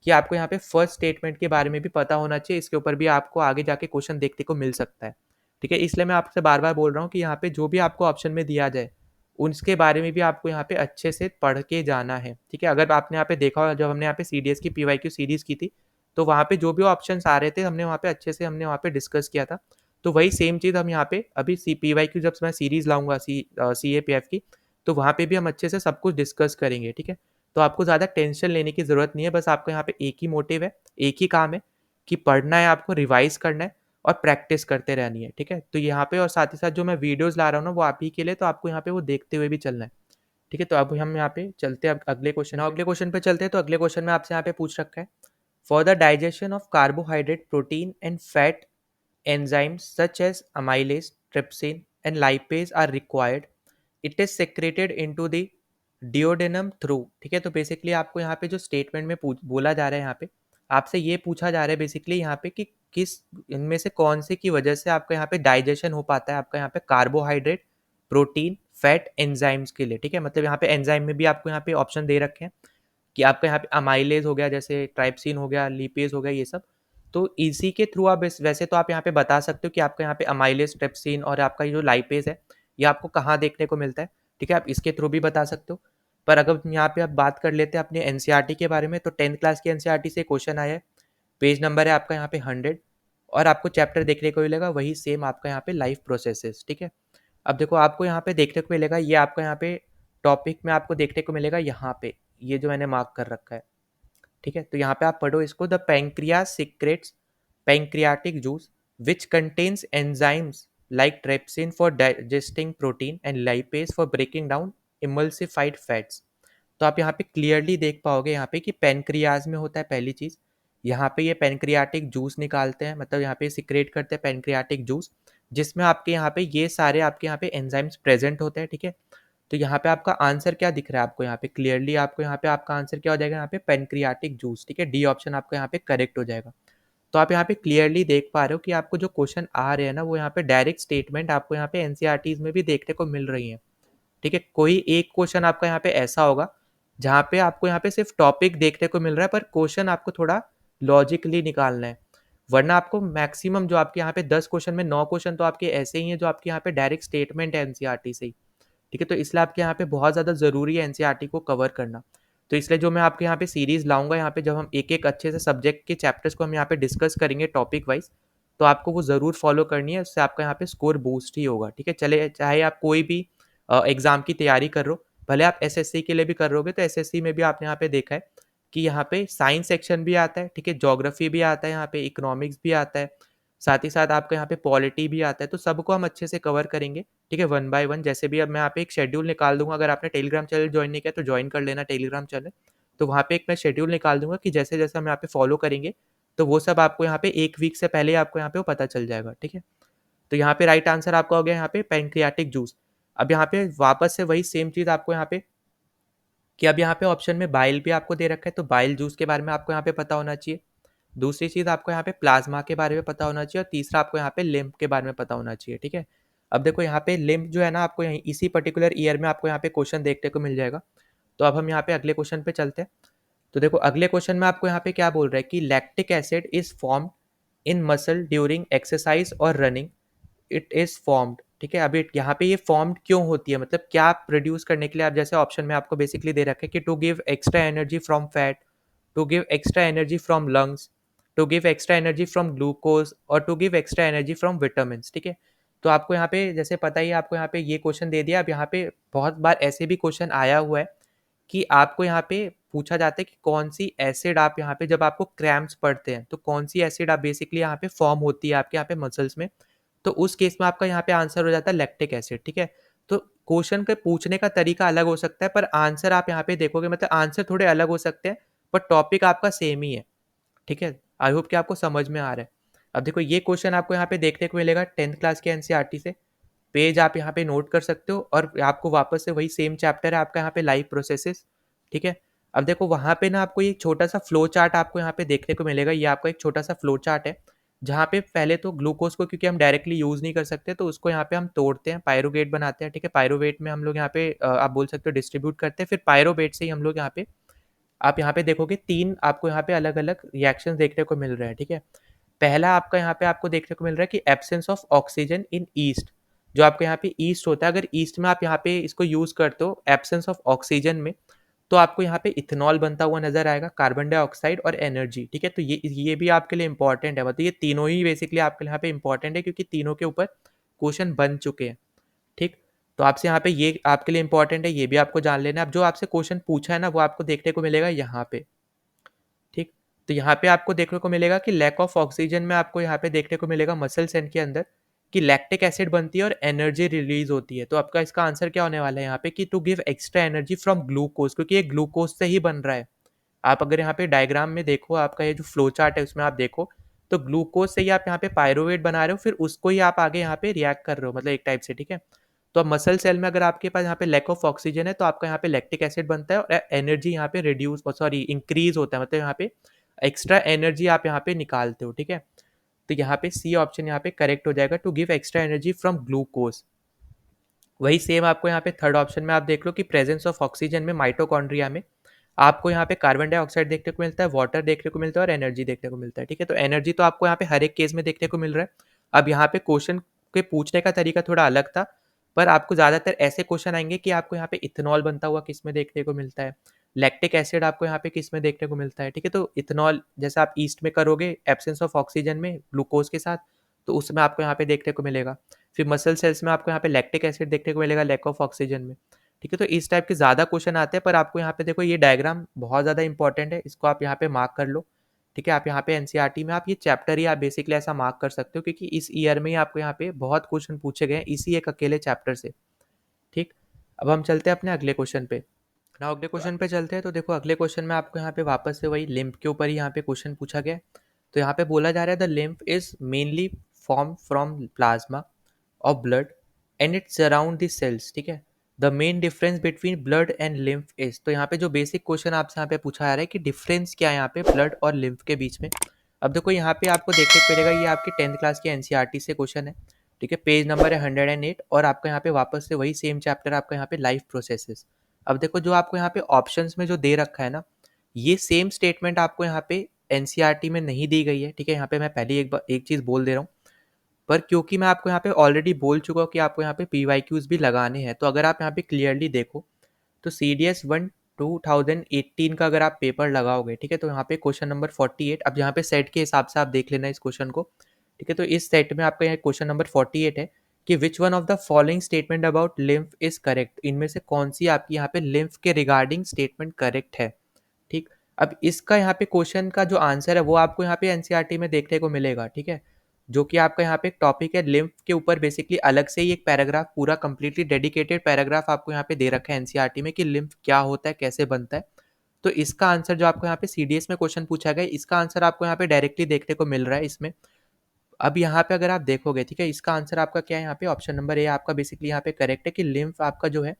Speaker 1: कि आपको यहाँ पे फर्स्ट स्टेटमेंट के बारे में भी पता होना चाहिए, इसके ऊपर भी आपको आगे जाके क्वेश्चन देखने को मिल सकता है। ठीक है, इसलिए मैं आपसे बार बार बोल रहा हूँ कि यहाँ पे जो भी आपको ऑप्शन में दिया जाए उसके बारे में भी आपको यहाँ पे अच्छे से पढ़ के जाना है। ठीक है, अगर आपने यहाँ पे देखा हो, जब हमने यहाँ पे CDS की PYQ सीरीज की थी, तो वहाँ पे जो भी ऑप्शंस आ रहे थे हमने वहाँ पे अच्छे से हमने वहाँ पे डिस्कस किया था। तो वही सेम चीज़ हम यहाँ पे अभी PYQ जब मैं सीरीज लाऊंगा CAPF की, तो वहाँ पे भी हम अच्छे से सब कुछ डिस्कस करेंगे। ठीक है, तो आपको ज़्यादा टेंशन लेने की ज़रूरत नहीं है, बस आपको यहाँ पे एक ही मोटिव है, एक ही काम है कि पढ़ना है, आपको रिवाइज करना है और प्रैक्टिस करते रहनी है। ठीक है, तो यहाँ पे और साथ ही साथ जो मैं वीडियोज़ ला रहा हूँ ना वो आप ही के लिए, तो आपको यहाँ पे वो देखते हुए भी चलना है। ठीक है, तो अब हम यहाँ पे चलते हैं अगले क्वेश्चन, अगले क्वेश्चन पे चलते हैं। तो अगले क्वेश्चन में आपसे यहाँ पे पूछ रखा है, for the digestion of carbohydrate, protein and fat, enzymes such as amylase, trypsin, and lipase are required. It is secreted into the duodenum through। ठीक है, तो बेसिकली आपको यहाँ पे जो स्टेटमेंट में बोला जा रहा है, यहाँ पे आपसे ये पूछा जा रहा है बेसिकली यहाँ पे कि किस इनमें से कौन से की वजह से आपका यहाँ पे डाइजेशन हो पाता है, आपका यहाँ पे कार्बोहाइड्रेट, प्रोटीन, फैट, एंजाइम्स के लिए। ठीक है, मतलब यहाँ पे एंजाइम में भी आपको यहाँ पे ऑप्शन दे रखे हैं कि आपका यहाँ पे अमाइलेज हो गया, जैसे ट्राइप्सिन हो गया, लिपेज हो गया, ये सब। तो इसी के थ्रू आप वैसे तो आप यहाँ पे बता सकते हो कि आपका यहाँ पे अमाइलेज, ट्रिप्सिन और आपका ये जो लाइपेज है ये आपको कहाँ देखने को मिलता है। ठीक है, आप इसके थ्रू भी बता सकते हो। पर अगर यहाँ पे आप बात कर लेते हैं अपने एनसीईआरटी के बारे में, तो 10th क्लास की एनसीईआरटी से क्वेश्चन आया है, पेज नंबर है आपका यहाँ पे 100, और आपको चैप्टर देखने को मिलेगा वही सेम आपका यहाँ पे लाइफ प्रोसेसेस। ठीक है, अब देखो आपको यहाँ पे देखने को मिलेगा, ये आपका यहाँ पे टॉपिक में आपको देखने को मिलेगा यहाँ पे, ये जो मैंने मार्क कर रखा है। ठीक है, तो यहाँ पे आप पढ़ो इसको, the pancreas secretes pancreatic juice which contains enzymes like trypsin for digesting protein and lipase for breaking down emulsified fats. तो आप यहाँ पे क्लियरली देख पाओगे यहाँ पे कि पैनक्रियाज में होता है पहली चीज़, यहाँ पे ये पैनक्रियाटिक जूस निकालते हैं, मतलब यहाँ पे सिक्रेट करते हैं पैनक्रियाटिक जूस, जिसमें आपके यहाँ पे ये सारे आपके यहाँ पे एंजाइम्स प्रेजेंट होते हैं। ठीक है, तो यहाँ पे आपका आंसर क्या दिख रहा है आपको, यहाँ पे क्लियरली आपको यहाँ पे आपका आंसर क्या हो जाएगा, यहाँ पे पैनक्रियाटिक जूस। ठीक है, डी ऑप्शन आपका यहाँ पे करेक्ट हो जाएगा। तो आप यहाँ पे क्लियरली देख पा रहे हो कि आपको जो क्वेश्चन आ रहे हैं ना वो यहाँ पे डायरेक्ट स्टेटमेंट आपको यहाँ पे एनसीईआरटीज में भी देखने को मिल रही है। ठीक है, कोई एक क्वेश्चन आपका यहाँ पे ऐसा होगा जहाँ पे आपको यहाँ पे सिर्फ टॉपिक देखने को मिल रहा है, पर क्वेश्चन आपको थोड़ा लॉजिकली निकालना है, वरना आपको मैक्सिमम जो आपके यहाँ पे 10 क्वेश्चन में 9 क्वेश्चन तो आपके ऐसे ही हैं जो आपके यहाँ पे डायरेक्ट स्टेटमेंट है एनसीईआरटी से ही। ठीक है, तो इसलिए आपके यहाँ पे बहुत ज़्यादा ज़रूरी है एनसीईआरटी को कवर करना। तो इसलिए जो मैं आपके यहाँ पे सीरीज़ लाऊंगा, यहाँ पे जब हम एक एक अच्छे से सब्जेक्ट के चैप्टर्स को हम यहाँ पे डिस्कस करेंगे टॉपिक वाइज, तो आपको वो ज़रूर फॉलो करनी है, उससे आपका यहाँ पे स्कोर बूस्ट ही होगा। ठीक है, चले चाहे आप कोई भी एग्ज़ाम की तैयारी कर रहे हो, भले आप एसएससी के लिए भी कर रहे होगे, तो एसएससी में भी आपने यहाँ पे देखा है कि यहाँ पे साइंस सेक्शन भी आता है। ठीक है, ज्योग्राफी भी आता है, यहाँ पे इकोनॉमिक्स भी आता है, साथ ही साथ आपका यहाँ पे पॉलिटी भी आता है, तो सबको हम अच्छे से कवर करेंगे। ठीक है, वन बाय वन। जैसे भी अब मैं यहाँ पे एक शेड्यूल निकाल दूंगा, अगर आपने टेलीग्राम चैनल ज्वाइन नहीं किया तो ज्वाइन कर लेना टेलीग्राम चैनल, तो वहाँ पे एक मैं शेड्यूल निकाल दूंगा कि जैसे जैसे हम यहाँ पे फॉलो करेंगे, तो वो सब आपको यहाँ पे एक वीक से पहले आपको यहाँ पे वो पता चल जाएगा। ठीक है, तो यहाँ पे राइट आंसर आपका हो गया यहाँ पे पैंक्रियाटिक जूस। अब यहाँ पे वापस से वही सेम चीज़ आपको यहाँ पे कि अब यहाँ पे ऑप्शन में बाइल भी आपको दे रखा है, तो बाइल जूस के बारे में आपको यहाँ पे पता होना चाहिए। दूसरी चीज़ आपको यहाँ पे प्लाज्मा के बारे में पता होना चाहिए, और तीसरा आपको यहाँ पे लिम्फ के बारे में पता होना चाहिए। ठीक है, अब देखो यहाँ पे लिम्फ जो है ना, आपको यहीं इसी पर्टिकुलर ईयर में आपको यहाँ पे क्वेश्चन देखने को मिल जाएगा। तो अब हम यहाँ पे अगले क्वेश्चन पे चलते हैं। तो देखो अगले क्वेश्चन में आपको यहाँ पे क्या बोल रहा है कि lactic acid is formed in muscle during exercise और रनिंग, इट इज फॉर्म्ड। ठीक है, अभी यहाँ पे ये फॉर्म्ड क्यों होती है, मतलब क्या प्रोड्यूस करने के लिए, आप जैसे ऑप्शन में आपको बेसिकली दे रखा है कि to give extra energy from fat, to give extra energy from lungs, to give extra energy from glucose, और to give extra energy from vitamin. ठीक है, तो आपको यहाँ पे जैसे पता ही है, आपको यहाँ पे ये क्वेश्चन दे दिया। अब यहाँ पे बहुत बार ऐसे भी क्वेश्चन आया हुआ है कि आपको यहाँ पे पूछा जाता है कि कौन सी एसिड आप यहाँ पे जब आपको क्रैम्प्स पड़ते हैं तो कौन सी एसिड आप बेसिकली यहाँ पे फॉर्म होती है आपके यहाँ पे मसल्स में, तो उस केस में आपका यहाँ पे आंसर हो जाता है लैक्टिक एसिड। ठीक है, तो क्वेश्चन के पूछने का तरीका अलग हो सकता है, पर आंसर आप यहाँ पे देखोगे, मतलब आंसर थोड़े अलग हो सकते हैं, पर टॉपिक आपका सेम ही है। ठीक है, आई होप कि आपको समझ में आ रहा है। अब देखो ये क्वेश्चन आपको यहाँ पे देखने को मिलेगा 10th क्लास के एनसीईआरटी से, पेज आप यहाँ पे नोट कर सकते हो, और आपको वापस से वही सेम चैप्टर है आपका यहाँ पे लाइव प्रोसेसेस। ठीक है, अब देखो वहाँ पे ना आपको ये छोटा सा फ्लो चार्ट आपको यहाँ पे देखने को मिलेगा। ये आपका एक छोटा सा फ्लो चार्ट है, जहाँ पे पहले तो ग्लूकोज़ को क्योंकि हम डायरेक्टली यूज़ नहीं कर सकते, तो उसको यहाँ पे हम तोड़ते हैं, पाइरूवेट बनाते हैं, ठीक है? पाइरूवेट में हम लोग यहाँ पे आप बोल सकते हो डिस्ट्रीब्यूट करते हैं, फिर पाइरूवेट से ही हम लोग यहाँ पे आप यहाँ पे देखोगे 3 आपको यहाँ पे अलग-अलग रिएक्शंस देखने को मिल रहे हैं, ठीक है? पहला आपका यहाँ पे आपको देखने को मिल रहा है कि absence of oxygen in east, जो आपके यहाँ पे ईस्ट होता है, अगर ईस्ट में आप यहाँ पे इसको यूज़ करते हो एब्सेंस ऑफ ऑक्सीजन में, तो आपको यहाँ पे इथेनॉल बनता हुआ नज़र आएगा, कार्बन डाइऑक्साइड और एनर्जी, ठीक है? तो ये भी आपके लिए इम्पोर्टेंट है, मतलब ये तीनों ही बेसिकली आपके लिए यहाँ पे इम्पोर्टेंट है क्योंकि तीनों के ऊपर क्वेश्चन बन चुके हैं, ठीक? तो आपसे यहाँ पे ये आपके लिए इम्पोर्टेंट है, ये भी आपको जान लेना है। अब जो आपसे क्वेश्चन पूछा है ना, वो आपको देखने को मिलेगा यहाँ पे, ठीक? तो यहाँ पे आपको देखने को मिलेगा कि लैक ऑफ ऑक्सीजन में आपको यहाँ पे देखने को मिलेगा मसल सेल के अंदर कि लैक्टिक एसिड बनती है और एनर्जी रिलीज होती है। तो आपका इसका आंसर क्या होने वाला है यहाँ पे कि to give extra energy from glucose, क्योंकि ये ग्लूकोज से ही बन रहा है। आप अगर यहाँ पे डायग्राम में देखो, आपका ये जो फ्लो चार्ट है उसमें आप देखो, तो ग्लूकोज से ही आप यहाँ पे पायरुवेट बना रहे हो, फिर उसको ही आप आगे यहाँ पे रिएक्ट कर रहे हो, मतलब एक टाइप से, ठीक है? तो अब मसल सेल में अगर आपके पास यहाँ पे लैक ऑफ ऑक्सीजन है, तो आपका यहाँ पे लैक्टिक एसिड बनता है और एनर्जी यहाँ पे रिड्यूस सॉरी इंक्रीज होता है, मतलब यहाँ पे एक्स्ट्रा एनर्जी आप यहाँ पे निकालते हो, ठीक है? तो यहाँ पे सी ऑप्शन यहाँ पे करेक्ट हो जाएगा, to give extra energy from glucose. वही सेम आपको यहाँ पे थर्ड ऑप्शन में आप देख लो कि प्रेजेंस ऑफ ऑक्सीजन में माइटोकॉन्ड्रिया में आपको यहाँ पे कार्बन डाइऑक्साइड देखने को मिलता है, वाटर देखने को मिलता है और एनर्जी देखने को मिलता है, ठीक है? तो एनर्जी तो आपको यहाँ पे हर एक केस में देखने को मिल रहा है। अब यहाँ पे क्वेश्चन के पूछने का तरीका थोड़ा अलग था, पर आपको ज़्यादातर ऐसे क्वेश्चन आएंगे कि आपको यहाँ पे इथेनॉल बनता हुआ किस में देखने को मिलता है, लैक्टिक एसिड आपको यहाँ पे किस में देखने को मिलता है, ठीक है? तो इथेनॉल जैसा आप ईस्ट में करोगे एब्सेंस ऑफ ऑक्सीजन में ग्लूकोज के साथ, तो उसमें आपको यहाँ पे देखने को मिलेगा। फिर मसल सेल्स में आपको यहाँ पे लैक्टिक एसिड देखने को मिलेगा लैक ऑफ ऑक्सीजन में, ठीक है? तो इस टाइप के ज़्यादा क्वेश्चन आते हैं, पर आपको यहाँ पे देखो ये डायग्राम बहुत ज़्यादा इंपॉर्टेंट है, इसको आप यहाँ पे मार्क कर लो, ठीक है? आप यहाँ पे एनसीईआरटी में आप ये चैप्टर ही आप बेसिकली ऐसा मार्क कर सकते हो, क्योंकि इस ईयर में ही आपको यहाँ पे बहुत क्वेश्चन पूछे गए हैं इसी एक अकेले चैप्टर से, ठीक? अब हम चलते हैं अपने अगले क्वेश्चन पे। ना अगले क्वेश्चन पे चलते हैं, तो देखो अगले क्वेश्चन में आपको यहाँ पे वापस से वही लिम्फ के ऊपर ही यहाँ पे क्वेश्चन पूछा गया है। तो यहाँ पे बोला जा रहा है the lymph is mainly form from plasma of blood and it surround the cells, ठीक है? The main difference between blood and lymph is, तो यहाँ पे जो बेसिक क्वेश्चन आपसे यहाँ पे पूछा जा रहा है कि डिफरेंस क्या है यहाँ पे ब्लड और लिम्फ के बीच में। अब देखो यहाँ पे आपको देखने को मिलेगा, ये आपकी 10th क्लास की एनसीईआरटी से क्वेश्चन है, ठीक है? पेज नंबर है 108 और आपका यहाँ पे वापस से वही सेम चैप्टर आपका यहाँ पे लाइफ प्रोसेसेस। अब देखो जो आपको यहाँ पे ऑप्शंस में जो दे रखा है ना, ये सेम स्टेटमेंट आपको यहाँ पे एनसीईआरटी में नहीं दी गई है, ठीक है? यहाँ पे मैं पहले एक चीज़ बोल दे रहा हूँ, पर क्योंकि मैं आपको यहाँ पे ऑलरेडी बोल चुका हूँ कि आपको यहाँ पे पीवाईक्यूज भी लगाने हैं, तो अगर आप यहाँ पे क्लियरली देखो तो CDS 1 2018 का अगर आप पेपर लगाओगे, ठीक है? तो यहाँ पे क्वेश्चन नंबर 48, अब यहाँ पे सेट के हिसाब से आप देख लेना इस क्वेश्चन को, ठीक है? तो इस सेट में आपका यहाँ क्वेश्चन नंबर 48 है कि which one of the following statement about lymph is correct, इनमें से कौन सी आपकी यहाँ पे लिम्फ के रिगार्डिंग स्टेटमेंट करेक्ट है, ठीक? अब इसका यहाँ पे क्वेश्चन का जो आंसर है वो आपको यहाँ पे एनसीईआरटी में देखने को मिलेगा, ठीक है? जो कि आपका यहाँ पे एक टॉपिक है लिम्फ के ऊपर, बेसिकली अलग से ही एक पैराग्राफ पूरा कंप्लीटली डेडिकेटेड पैराग्राफ आपको यहाँ पे दे रखा है एनसीईआरटी में कि लिम्फ क्या होता है, कैसे बनता है। तो इसका आंसर जो आपको यहाँ पे सीडीएस में क्वेश्चन पूछा गया, इसका आंसर आपको यहाँ पे डायरेक्टली देखने को मिल रहा है इसमें। अब यहाँ पे अगर आप देखोगे, ठीक है, इसका आंसर आपका क्या है यहाँ पे, ऑप्शन नंबर ए आपका बेसिकली यहाँ पे करेक्ट है कि लिम्फ आपका जो है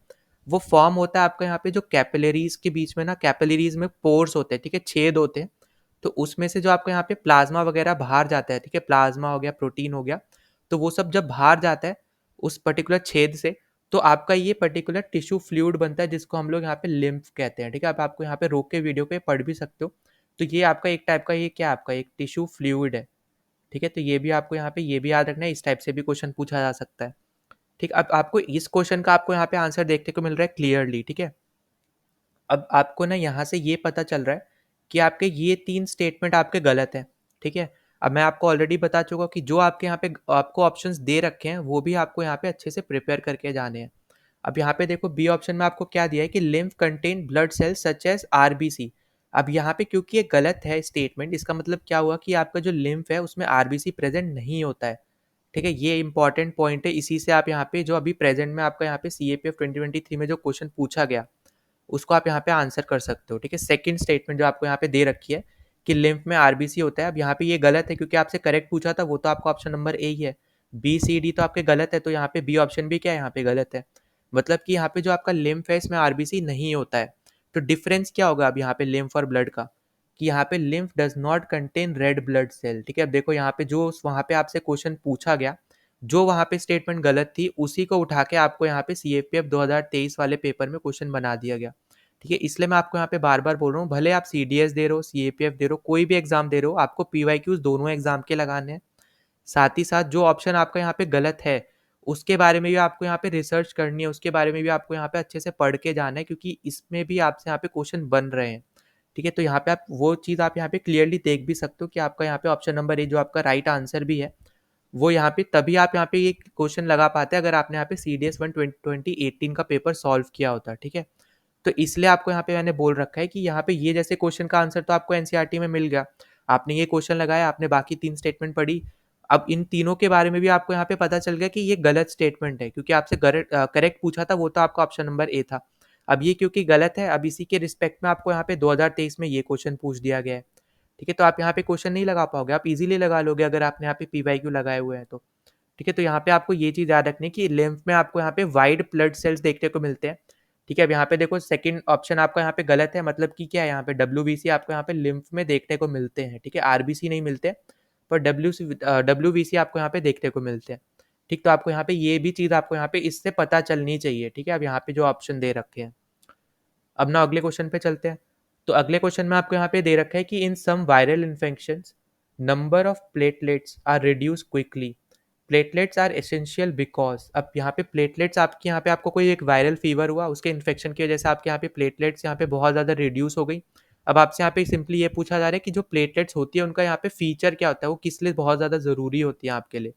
Speaker 1: वो फॉर्म होता है आपका यहाँ पे जो कैपिलरीज के बीच में ना, कैपिलरीज में पोर्स होते हैं, ठीक है, छेद होते हैं, तो उसमें से जो आपका यहाँ पे प्लाज्मा वगैरह बाहर जाता है, ठीक है, प्लाज्मा हो गया, प्रोटीन हो गया, तो वो सब जब बाहर जाता है उस पर्टिकुलर छेद से, तो आपका ये पर्टिकुलर टिश्यू फ्लूइड बनता है जिसको हम लोग यहाँ पे लिम्फ कहते हैं, ठीक है? आप आपको यहाँ पे रोक के वीडियो पे पढ़ भी सकते हो। तो ये आपका एक टाइप का ये क्या आपका एक टिश्यू फ्लूइड है, ठीक है? तो ये भी आपको यहाँ पे ये भी याद रखना है, इस टाइप से भी क्वेश्चन पूछा जा सकता है, ठीक? अब आपको इस क्वेश्चन का आपको यहाँ पे आंसर देखने को मिल रहा है क्लियरली, ठीक है? अब आपको ना यहाँ से ये पता चल रहा है कि आपके ये 3 स्टेटमेंट आपके गलत हैं, ठीक है? अब मैं आपको ऑलरेडी बता चुका हूँ कि जो आपके यहाँ पे आपको ऑप्शंस दे रखे हैं वो भी आपको यहाँ पे अच्छे से प्रिपेयर करके जाने हैं। अब यहाँ पे देखो बी ऑप्शन में आपको क्या दिया है कि lymph contain blood cells such as RBC. अब यहाँ पे क्योंकि ये गलत है स्टेटमेंट, इसका मतलब क्या हुआ कि आपका जो लिम्फ है उसमें आरबीसी प्रेजेंट नहीं होता है, ठीक है? ये इंपॉर्टेंट पॉइंट है, इसी से आप यहाँ पे जो अभी प्रेजेंट में आपका यहाँ पे सीएपीएफ 2023 में जो क्वेश्चन पूछा गया उसको आप यहाँ पे आंसर कर सकते हो, ठीक है? सेकंड स्टेटमेंट जो आपको यहाँ पे दे रखी है कि लिम्फ में आरबीसी होता है, अब यहाँ पे ये गलत है क्योंकि आपसे करेक्ट पूछा था, वो तो आपका ऑप्शन नंबर ए ही है, बी सी डी तो आपके गलत है, तो यहाँ पे बी ऑप्शन भी क्या है यहाँ पे गलत है, मतलब कि यहाँ पे जो आपका लिम्फ है इसमें आरबीसी नहीं होता है। तो डिफरेंस क्या होगा अब यहाँ पे लिम्फ और ब्लड का, कि यहाँ पे lymph does not contain red blood cell. ठीक है, अब देखो यहाँ पे जो वहाँ पे आपसे क्वेश्चन पूछा गया, जो वहाँ पे स्टेटमेंट गलत थी उसी को उठा के आपको यहाँ पे सीएपीएफ 2023 वाले पेपर में क्वेश्चन बना दिया गया। ठीक है, इसलिए मैं आपको यहाँ पे बार बार बोल रहा हूँ, भले आप सीडीएस दे रहे हो, सीएपीएफ दे रहे हो, कोई भी एग्जाम दे रहे हो, आपको पीवाईक्यूज दोनों एग्जाम के लगाने हैं। साथ ही साथ जो ऑप्शन आपका यहाँ पे गलत है उसके बारे में भी आपको यहाँ पे रिसर्च करनी है, उसके बारे में भी आपको यहाँ पे अच्छे से पढ़ के जाना है, क्योंकि इसमें भी आपसे यहाँ पे क्वेश्चन बन रहे हैं। ठीक है, तो यहाँ पे आप वो चीज़ आप यहाँ पे क्लियरली देख भी सकते हो कि आपका यहाँ पे ऑप्शन नंबर ए जो आपका राइट आंसर भी है, वो यहाँ पे तभी आप यहाँ पे ये क्वेश्चन लगा पाते हैं अगर आपने यहाँ पे CDS 1 2018 का पेपर सॉल्व किया होता। ठीक है, तो इसलिए आपको यहाँ पे मैंने बोल रखा है कि यहाँ पे ये जैसे क्वेश्चन का आंसर तो आपको एनसीईआरटी में मिल गया, आपने ये क्वेश्चन लगाया, आपने बाकी 3 स्टेटमेंट पढ़ी, अब इन तीनों के बारे में भी आपको यहाँ पे पता चल गया कि ये गलत स्टेटमेंट है, क्योंकि आपसे करेक्ट पूछा था, वो तो आपका ऑप्शन नंबर ए था। अब ये क्योंकि गलत है, अब इसी के रिस्पेक्ट में आपको यहाँ पे 2023 में ये क्वेश्चन पूछ दिया गया है। ठीक है, तो आप यहाँ पे क्वेश्चन नहीं लगा पाओगे, आप इजीली लगा लोगे अगर आपने यहाँ पे पीवाईक्यू लगाए हुए हैं तो। ठीक है, तो यहाँ पे आपको ये चीज़ याद रखनी है कि लिम्फ में आपको यहाँ पे वाइड ब्लड सेल्स देखने को मिलते हैं। ठीक है, अब यहाँ पे देखो सेकंड ऑप्शन आपका यहाँ पे गलत है, मतलब कि क्या है, यहाँ पे डब्ल्यूबीसी आपको यहाँ पे लिम्फ में देखने को मिलते हैं। ठीक है, आरबीसी नहीं मिलते, पर डब्ल्यूबीसी आपको यहाँ पे देखने को मिलते हैं। ठीक, तो आपको यहाँ पे ये भी चीज़ आपको यहाँ पे इससे पता चलनी चाहिए। ठीक है, अब यहाँ पे जो ऑप्शन दे रखे हैं, अब ना अगले क्वेश्चन पे चलते हैं। तो अगले क्वेश्चन में आपको यहाँ पे दे रखा है कि in some viral infections number of platelets are reduce quickly. Platelets are essential because, अब यहाँ पे प्लेटलेट्स आपके यहाँ पे आपको कोई एक वायरल फीवर हुआ, उसके इन्फेक्शन की वजह से आपके यहाँ पे प्लेटलेट्स यहाँ पे बहुत ज़्यादा रिड्यूस हो गई। अब आपसे यहाँ पे सिंपली ये पूछा जा रहा है कि जो प्लेटलेट्स होती है उनका यहाँ पे फीचर क्या होता है, वो किस लिए बहुत ज़्यादा ज़रूरी होती है आपके लिए।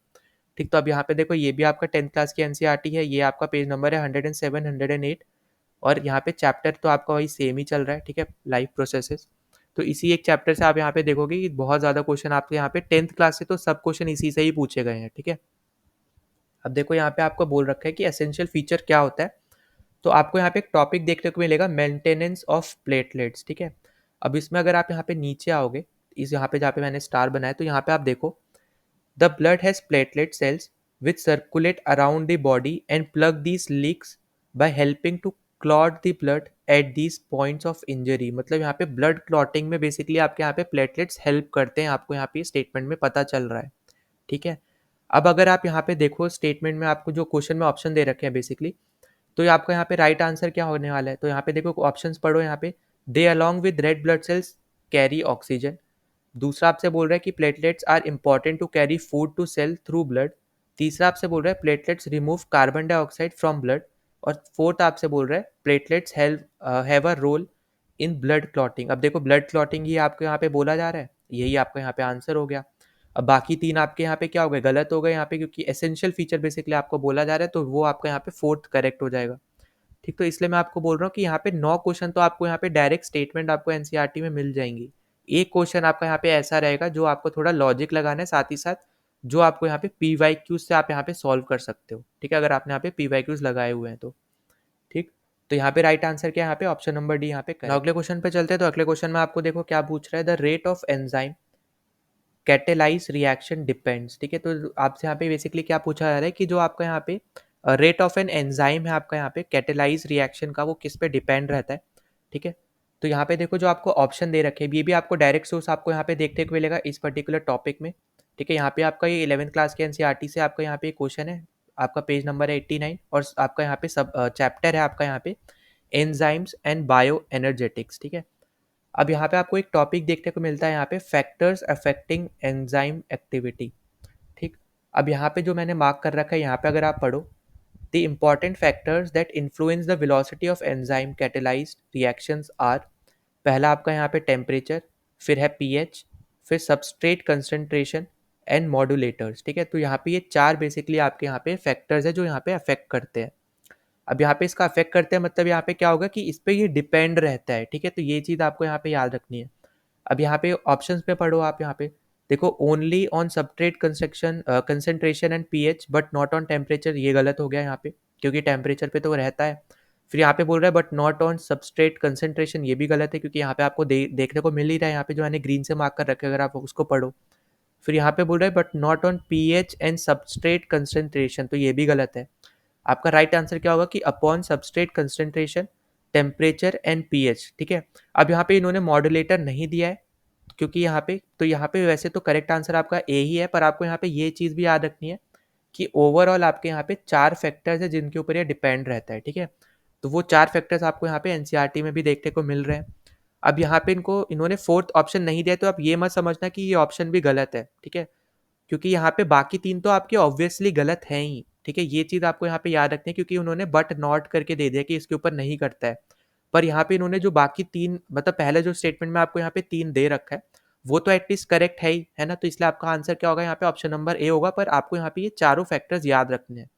Speaker 1: ठीक, तो अब यहाँ पे देखो ये भी आपका 10th क्लास की एनसीईआरटी है, ये आपका पेज नंबर है 107 108, और यहाँ पे चैप्टर तो आपका वही सेम ही चल रहा है। ठीक है, लाइफ प्रोसेसेस, तो इसी एक चैप्टर से आप यहाँ पे देखोगे कि बहुत ज़्यादा क्वेश्चन आपके यहाँ पे 10th क्लास से तो सब क्वेश्चन इसी से ही पूछे गए हैं। ठीक है, अब देखो यहाँ पे आपको बोल रखा है कि एसेंशियल फीचर क्या होता है, तो आपको यहाँ पे एक टॉपिक देखने को मिलेगा, मेंटेनेंस ऑफ प्लेटलेट्स। ठीक है, अब इसमें अगर आप यहाँ पे नीचे आओगे, इस यहाँ पे जहाँ पे मैंने स्टार बनाया, तो यहाँ पे आप देखो, the blood has platelet cells which circulate around the body and plug these leaks by helping to clot the blood at these points of injury. मतलब यहाँ पे ब्लड क्लॉटिंग में बेसिकली आपके यहाँ पे प्लेटलेट्स हेल्प करते हैं, आपको यहाँ पे स्टेटमेंट में पता चल रहा है। ठीक है, अब अगर आप यहाँ पे देखो स्टेटमेंट में आपको जो क्वेश्चन में ऑप्शन दे रखे हैं बेसिकली, तो आपका यहाँ पे राइट आंसर क्या होने वाला है, तो यहाँ पे देखो ऑप्शंस पढ़ो, यहाँ पे they along with red blood cells carry oxygen. दूसरा आपसे बोल रहा है कि platelets are important to carry food to cell through blood. तीसरा आपसे बोल रहा है platelets remove carbon dioxide from blood. और फोर्थ आपसे बोल रहा है platelets help have a role in blood clotting. अब देखो ब्लड क्लॉटिंग ही आपको यहाँ पे बोला जा रहा है, यही आपका यहाँ पे आंसर हो गया। अब बाकी तीन आपके यहाँ पे क्या हो गए, गलत हो गए यहाँ पे, क्योंकि एसेंशियल फीचर बेसिकली आपको बोला जा रहा है, तो वो आपका यहाँ पे फोर्थ करेक्ट हो जाएगा। ठीक, तो इसलिए मैं आपको बोल रहा हूँ कि यहाँ पे 9 क्वेश्चन तो आपको यहाँ पे डायरेक्ट स्टेटमेंट आपको एनसीईआरटी में मिल जाएंगी। एक क्वेश्चन आपका यहाँ पे ऐसा रहेगा जो आपको थोड़ा लॉजिक लगाना है, साथ ही साथ जो आपको यहाँ पे पीवाईक्यूज से आप यहाँ पे सॉल्व कर सकते हो। ठीक है, अगर आपने यहाँ पे पीवाईक्यूज लगाए हुए हैं तो। ठीक, तो यहाँ पे राइट आंसर क्या है, यहाँ पे ऑप्शन नंबर डी यहाँ पे करेक्ट। अगले क्वेश्चन पे चलते हैं, तो अगले क्वेश्चन में आपको देखो क्या पूछ रहा है, the rate of enzyme catalyse reaction depends. ठीक है, तो आपसे यहाँ पे बेसिकली क्या पूछा जा रहा है कि जो आपका यहाँ पे रेट ऑफ एन एंजाइम है आपका यहाँ पे कैटेलाइज रिएक्शन का, वो किस पे डिपेंड रहता है। ठीक है, तो यहाँ पे देखो जो आपको ऑप्शन दे रखे हैं, ये भी आपको डायरेक्ट सोर्स आपको यहाँ पे देखने को मिलेगा इस पर्टिकुलर टॉपिक में। ठीक है, यहाँ पे आपका ये 11th क्लास के एनसीईआरटी से आपका यहाँ पे क्वेश्चन है, आपका पेज नंबर है 89, और आपका यहाँ पे सब चैप्टर है आपका यहाँ पे एंजाइम्स एंड बायो एनर्जेटिक्स। ठीक है, अब यहाँ पे आपको एक टॉपिक देखने को मिलता है यहाँ पे फैक्टर्स अफेक्टिंग एंजाइम एक्टिविटी। ठीक, अब यहाँ पे जो मैंने मार्क कर रखा है यहाँ पे अगर आप पढ़ो, the important factors that influence the velocity of enzyme catalysed reactions are, पहला आपका यहाँ पे टेम्परेचर, फिर है पीएच, फिर सबस्ट्रेट कंसंट्रेशन एंड मॉड्यूलेटर्स। ठीक है, तो यहाँ पे ये चार बेसिकली आपके यहाँ पे फैक्टर्स है जो यहाँ पे अफेक्ट करते हैं। अब यहाँ पे इसका अफेक्ट करते हैं मतलब यहाँ पे क्या होगा कि इस पे ये डिपेंड रहता है। ठीक है, तो ये चीज़ आपको यहाँ पे याद रखनी है। अब यहाँ पे ऑप्शंस पे पढ़ो, आप यहाँ पे देखो only on substrate concentration and pH but not on temperature, ये गलत हो गया यहाँ पे, क्योंकि टेम्परेचर पे तो रहता है। फिर यहाँ पे बोल रहा है but not on substrate concentration, ये भी गलत है, क्योंकि यहाँ पे आपको देखने को मिल ही रहा है, यहाँ पे जो मैंने ग्रीन से मार्क कर रखे, अगर आप उसको पढ़ो। फिर यहाँ पे बोल रहा है but not on pH and substrate concentration, तो ये भी गलत है। आपका राइट आंसर क्या होगा कि upon substrate concentration temperature and pH, ठीक है। अब यहाँ पे इन्होंने मॉड्यूलेटर नहीं दिया है, क्योंकि यहाँ पे वैसे तो करेक्ट आंसर आपका ए ही है, पर आपको यहाँ पे ये चीज़ भी याद रखनी है कि ओवरऑल आपके यहाँ पे 4 फैक्टर्स है जिनके ऊपर ये डिपेंड रहता है, ठीक है। तो वो 4 फैक्टर्स आपको यहाँ पे एनसीईआरटी में भी देखने को मिल रहे हैं। अब यहाँ पे इन्होंने फोर्थ ऑप्शन नहीं दिया, तो आप ये मत समझना कि ये ऑप्शन भी गलत है, ठीक है, क्योंकि यहाँ पे बाकी 3 तो आपके ऑब्वियसली गलत हैं ही, ठीक है। ये चीज़ आपको यहाँ पे याद रखनी है, क्योंकि उन्होंने बट नॉट करके दे दिया कि इसके ऊपर नहीं करता है। पर यहाँ पे इन्होंने जो बाकी 3, मतलब पहले जो स्टेटमेंट में आपको यहाँ पे 3 दे रखा है, वो तो एटलीस्ट करेक्ट है ही, है ना। तो इसलिए आपका आंसर क्या होगा यहाँ पे, ऑप्शन नंबर ए होगा। पर आपको यहाँ पे ये चारों फैक्टर्स याद रखने हैं,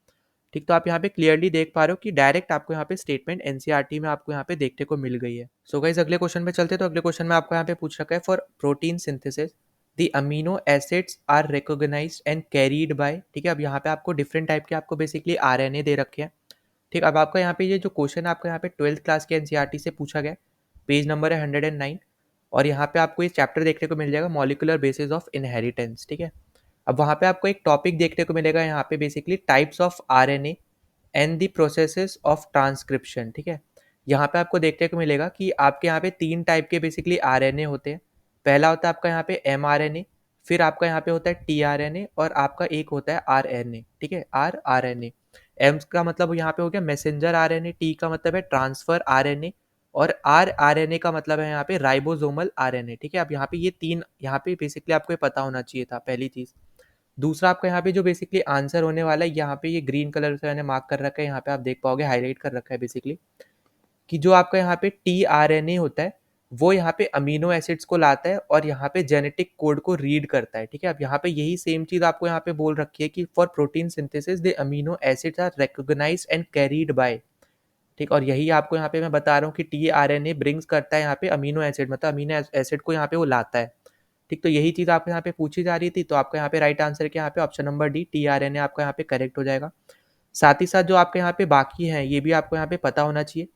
Speaker 1: ठीक। तो आप यहाँ पे क्लियरली देख पा रहे हो कि डायरेक्ट आपको यहाँ पे स्टेटमेंट एनसीईआरटी में आपको यहाँ पे देखने को मिल गई है। सो गाइस अगले क्वेश्चन पे चलते हैं। तो अगले क्वेश्चन में आपको यहाँ पे पूछ रखा है, for protein synthesis the amino acids are recognised and carried by, ठीक है। अब यहाँ पे आपको डिफरेंट टाइप के आपको बेसिकली आरएनए दे रखे हैं, ठीक। अब आपका यहाँ पे ये जो क्वेश्चन आपका यहाँ पे 12th क्लास के एनसीईआरटी से पूछा गया, पेज नंबर है 109, और यहाँ पे आपको ये चैप्टर देखने को मिल जाएगा, मॉलिक्यूलर बेसिस ऑफ इनहेरिटेंस, ठीक है। अब वहाँ पे आपको एक टॉपिक देखने को मिलेगा यहाँ पे, basically types of RNA and the processes of transcription, ठीक है। यहाँ पे आपको देखने को मिलेगा कि आपके यहाँ पे 3 टाइप के बेसिकली आरएनए होते हैं। पहला होता है आपका यहाँ पे एमआरएनए, फिर आपका यहाँ पे होता है टीआरएनए, और आपका एक होता है आरएनए, ठीक है, आरआरएनए। एम का मतलब यहाँ पे हो गया मैसेंजर आरएनए, टी का मतलब है ट्रांसफर आरएनए, और आरआरएनए का मतलब है यहाँ पे राइबोसोमल आरएनए, ठीक है। अब यहाँ पे ये 3 यहाँ पे बेसिकली आपको ये पता होना चाहिए था, पहली चीज़। दूसरा आपका यहाँ पे जो बेसिकली आंसर होने वाला है, यहाँ पे ये ग्रीन कलर से मैंने मार्क कर रखा है, यहाँ पे आप देख पाओगे हाईलाइट कर रखा है बेसिकली, कि जो आपका यहाँ पे टीआरएनए होता है, वो यहाँ पे अमीनो एसिड्स को लाता है और यहाँ पे जेनेटिक कोड को रीड करता है, ठीक है। अब यहाँ पे यही सेम चीज़ आपको यहाँ पे बोल रखी है कि for protein synthesis the amino acids are recognised and carried by, ठीक। और यही आपको यहाँ पे मैं बता रहा हूँ कि टीआरएनए ब्रिंग्स करता है यहाँ पे अमीनो एसिड, मतलब अमीनो एसिड को यहाँ पे वो लाता है, ठीक। तो यही चीज़ आपको यहाँ पे पूछी जा रही थी, तो आपका यहाँ पे राइट आंसर क्या यहाँ पे ऑप्शन नंबर डी टीआरएनए आपका यहाँ पे करेक्ट हो जाएगा। साथ ही साथ जो आपके यहाँ पे बाकी हैं, ये भी आपको यहाँ पे पता होना चाहिए,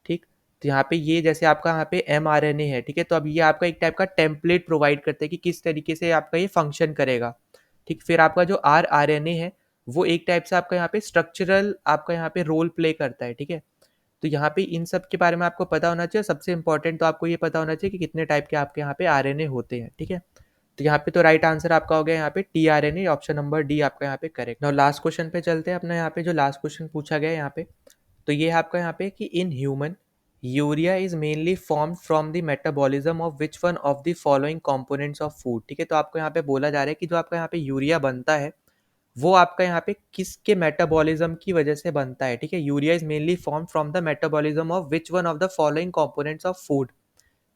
Speaker 1: ठीक। तो यहाँ पे ये जैसे आपका यहाँ पे एमआरएनए है, ठीक है, तो अब ये आपका एक टाइप का टेम्पलेट प्रोवाइड करते हैं कि किस तरीके से आपका ये फंक्शन करेगा, ठीक। फिर आपका जो आरआरएनए है, वो एक टाइप से आपका यहाँ पे स्ट्रक्चरल आपका यहाँ पे रोल प्ले करता है, ठीक है। तो यहाँ पे इन सब के बारे में आपको पता होना चाहिए। सबसे इंपॉर्टेंट तो आपको ये पता होना चाहिए कि कितने टाइप के आपके यहाँ पे आरएनए होते हैं, ठीक है। तो यहाँ पे तो राइट आंसर आपका हो गया यहाँ पे टीआरएनए, ऑप्शन नंबर डी आपका यहाँ पे करेक्ट। नाउ लास्ट क्वेश्चन पे चलते हैं अपना। यहाँ पे जो लास्ट क्वेश्चन पूछा गया है यहाँ पे, तो ये है आपका यहाँ पे कि in human urea is mainly form from the metabolism of which one of the following components of food, ठीक है। तो आपको यहाँ पे बोला जा रहा है कि जो आपका यहाँ पे यूरिया बनता है, वो आपका यहाँ पे किसके मेटाबॉलिज्म की वजह से बनता है, ठीक है। Urea is mainly form from the metabolism of which one of the following components of food,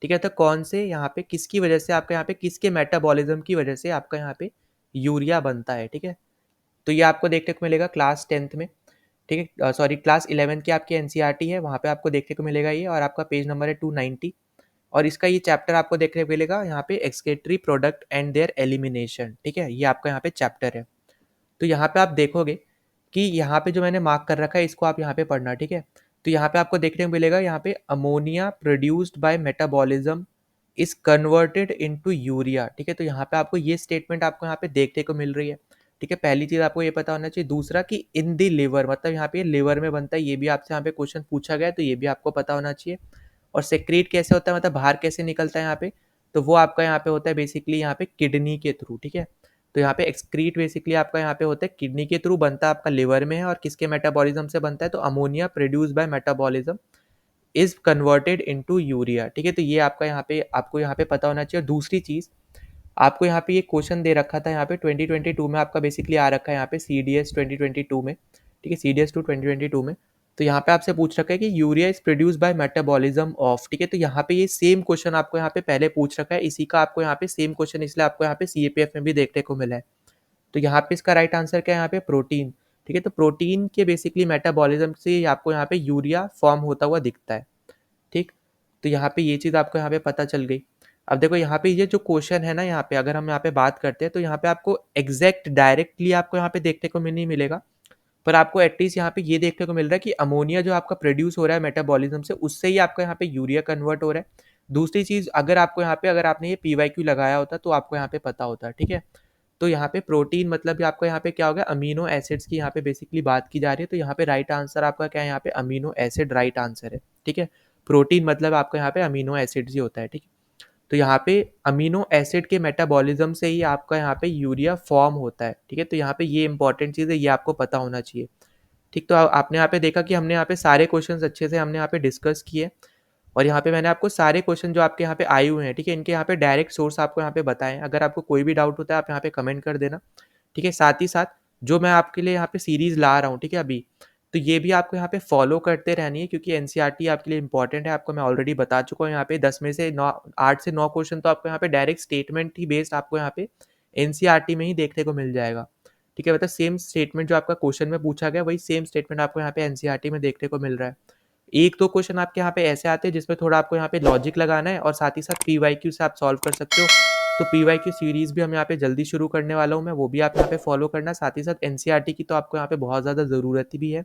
Speaker 1: ठीक है। तो कौन से यहाँ पे किसकी वजह से आपका यहाँ पे किसके मेटाबॉलिज्म की वजह से आपका यहाँ पे यूरिया बनता है, ठीक है। तो ये आपको देखने को मिलेगा क्लास 10th में, ठीक है, सॉरी क्लास 11th की आपकी एनसीईआरटी है, वहाँ पे आपको देखने को मिलेगा ये, और आपका पेज नंबर है 290, और इसका ये चैप्टर आपको देखने को मिलेगा यहाँ पे excretory product and there elimination, ठीक है। ये आपका यहाँ पे चैप्टर है। तो यहाँ पे आप देखोगे कि यहाँ पे जो मैंने मार्क कर रखा है, इसको आप यहाँ पे पढ़ना, ठीक है। तो यहाँ पे आपको देखने को मिलेगा यहाँ पे ammonia produced by metabolism is converted into urea, ठीक है। तो यहाँ पे आपको ये स्टेटमेंट आपको यहाँ पे देखने को मिल रही है, ठीक है। पहली चीज आपको ये पता होना चाहिए। दूसरा कि इन दी लिवर, मतलब यहाँ पे लिवर में बनता है, ये भी आपसे यहाँ पे क्वेश्चन पूछा गया है, तो ये भी आपको पता होना चाहिए। और सेक्रेट कैसे होता है, मतलब बाहर कैसे निकलता है यहाँ पे, तो वो आपका यहाँ पे होता है बेसिकली यहाँ पे किडनी के थ्रू, ठीक है। तो यहाँ पे एक्सक्रीट बेसिकली आपका यहाँ पे होता है किडनी के थ्रू, बनता है आपका लिवर में है, और किसके मेटाबॉलिज्म से बनता है, तो ammonia produce by metabolism is converted into urea, ठीक है। तो ये आपका यहाँ पे आपको यहाँ पे पता होना चाहिए। और दूसरी चीज आपको यहाँ पे ये क्वेश्चन दे रखा था यहाँ पे 2022 में, आपका बेसिकली आ रखा है यहाँ पे CDS 2022 में, ठीक है, CDS 2 2022 में। तो यहाँ पे आपसे पूछ रखा है कि urea is produce by metabolism of, ठीक है। तो यहाँ पे ये सेम क्वेश्चन आपको यहाँ पे पहले पूछ रखा है, इसी का आपको यहाँ पे सेम क्वेश्चन इसलिए आपको यहाँ पे CAPF में भी देखने को मिला है। तो यहाँ पे इसका राइट आंसर क्या है यहाँ पे, प्रोटीन, ठीक है। तो प्रोटीन के बेसिकली मेटाबॉलिज्म से आपको यहाँ पे यूरिया फॉर्म होता हुआ दिखता है, ठीक। तो यहाँ पे ये चीज़ आपको यहाँ पे पता चल गई। अब देखो यहाँ पे ये जो क्वेश्चन है ना, यहाँ पे अगर हम यहाँ पे बात करते हैं, तो यहाँ पे आपको एग्जैक्ट डायरेक्टली आपको यहाँ पे देखने को नहीं मिलेगा, पर आपको एटलीस्ट यहाँ पे ये देखने को मिल रहा है कि अमोनिया जो आपका प्रोड्यूस हो रहा है मेटाबॉलिज्म से, उससे ही आपका यहाँ पे यूरिया कन्वर्ट हो रहा है। दूसरी चीज़, अगर आपको यहाँ पे अगर आपने ये PYQ लगाया होता तो आपको यहाँ पे पता होता, ठीक है। तो यहाँ पे प्रोटीन मतलब आपको यहाँ पे क्या हो गया, अमीनो एसिड्स की यहाँ पे बेसिकली बात की जा रही है। तो यहाँ पे राइट आंसर आपका क्या है, यहाँ पे अमीनो एसिड राइट आंसर है, ठीक है। प्रोटीन मतलब आपका यहाँ पे अमीनो एसिड्स ही होता है, ठीक है। तो यहाँ पे अमीनो एसिड के मेटाबॉलिज्म से ही आपका यहाँ पे यूरिया फॉर्म होता है, ठीक है। तो यहाँ पे ये इंपॉर्टेंट चीज़ है, ये आपको पता होना चाहिए, ठीक। तो आपने यहाँ पे देखा कि हमने यहाँ पे सारे क्वेश्चंस अच्छे से हमने यहाँ पे डिस्कस किए, और यहाँ पे मैंने आपको सारे क्वेश्चन जो आपके यहाँ पे आए हुए हैं, ठीक है, इनके यहाँ पे डायरेक्ट सोर्स आपको यहाँ पे बताएं। अगर आपको कोई भी डाउट होता है आप यहाँ पे कमेंट कर देना, ठीक है। साथ ही साथ जो मैं आपके लिए यहाँ पे सीरीज ला रहा हूँ, ठीक है, अभी तो ये भी आपको यहाँ पे फॉलो करते रहनी है, क्योंकि एनसीईआरटी आपके लिए इंपॉर्टेंट है। आपको मैं ऑलरेडी बता चुका हूँ, यहाँ पे 10 में से 9 8 से 9 क्वेश्चन तो आपको यहाँ पे डायरेक्ट स्टेटमेंट ही बेस्ड आपको यहाँ पे एनसीईआरटी में ही देखने को मिल जाएगा, ठीक है। मतलब सेम स्टेटमेंट जो आपका क्वेश्चन में पूछा गया वही सेम स्टेटमेंट आपको यहाँ पे एनसीईआरटी में देखने को मिल रहा है। एक दो क्वेश्चन आपके यहाँ पे ऐसे आते हैं जिसमें थोड़ा आपको यहाँ पे लॉजिक लगाना है, और साथ ही साथ पीवाईक्यू से आप सॉल्व कर सकते हो। तो पीवाईक्यू सीरीज भी हम यहाँ पे जल्दी शुरू करने वाला हूँ मैं, वो भी आप यहाँ पे फॉलो करना। साथ ही साथ एनसीईआरटी की तो आपको यहाँ पे बहुत ज़्यादा ज़रूरत भी है।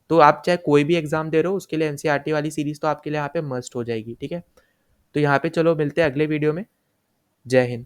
Speaker 1: तो आप चाहे कोई भी एग्जाम दे रहे हो उसके लिए एनसीईआरटी वाली सीरीज तो आपके लिए यहाँ पे मस्ट हो जाएगी, ठीक है। तो यहाँ पे चलो मिलते हैं अगले वीडियो में। जय हिंद।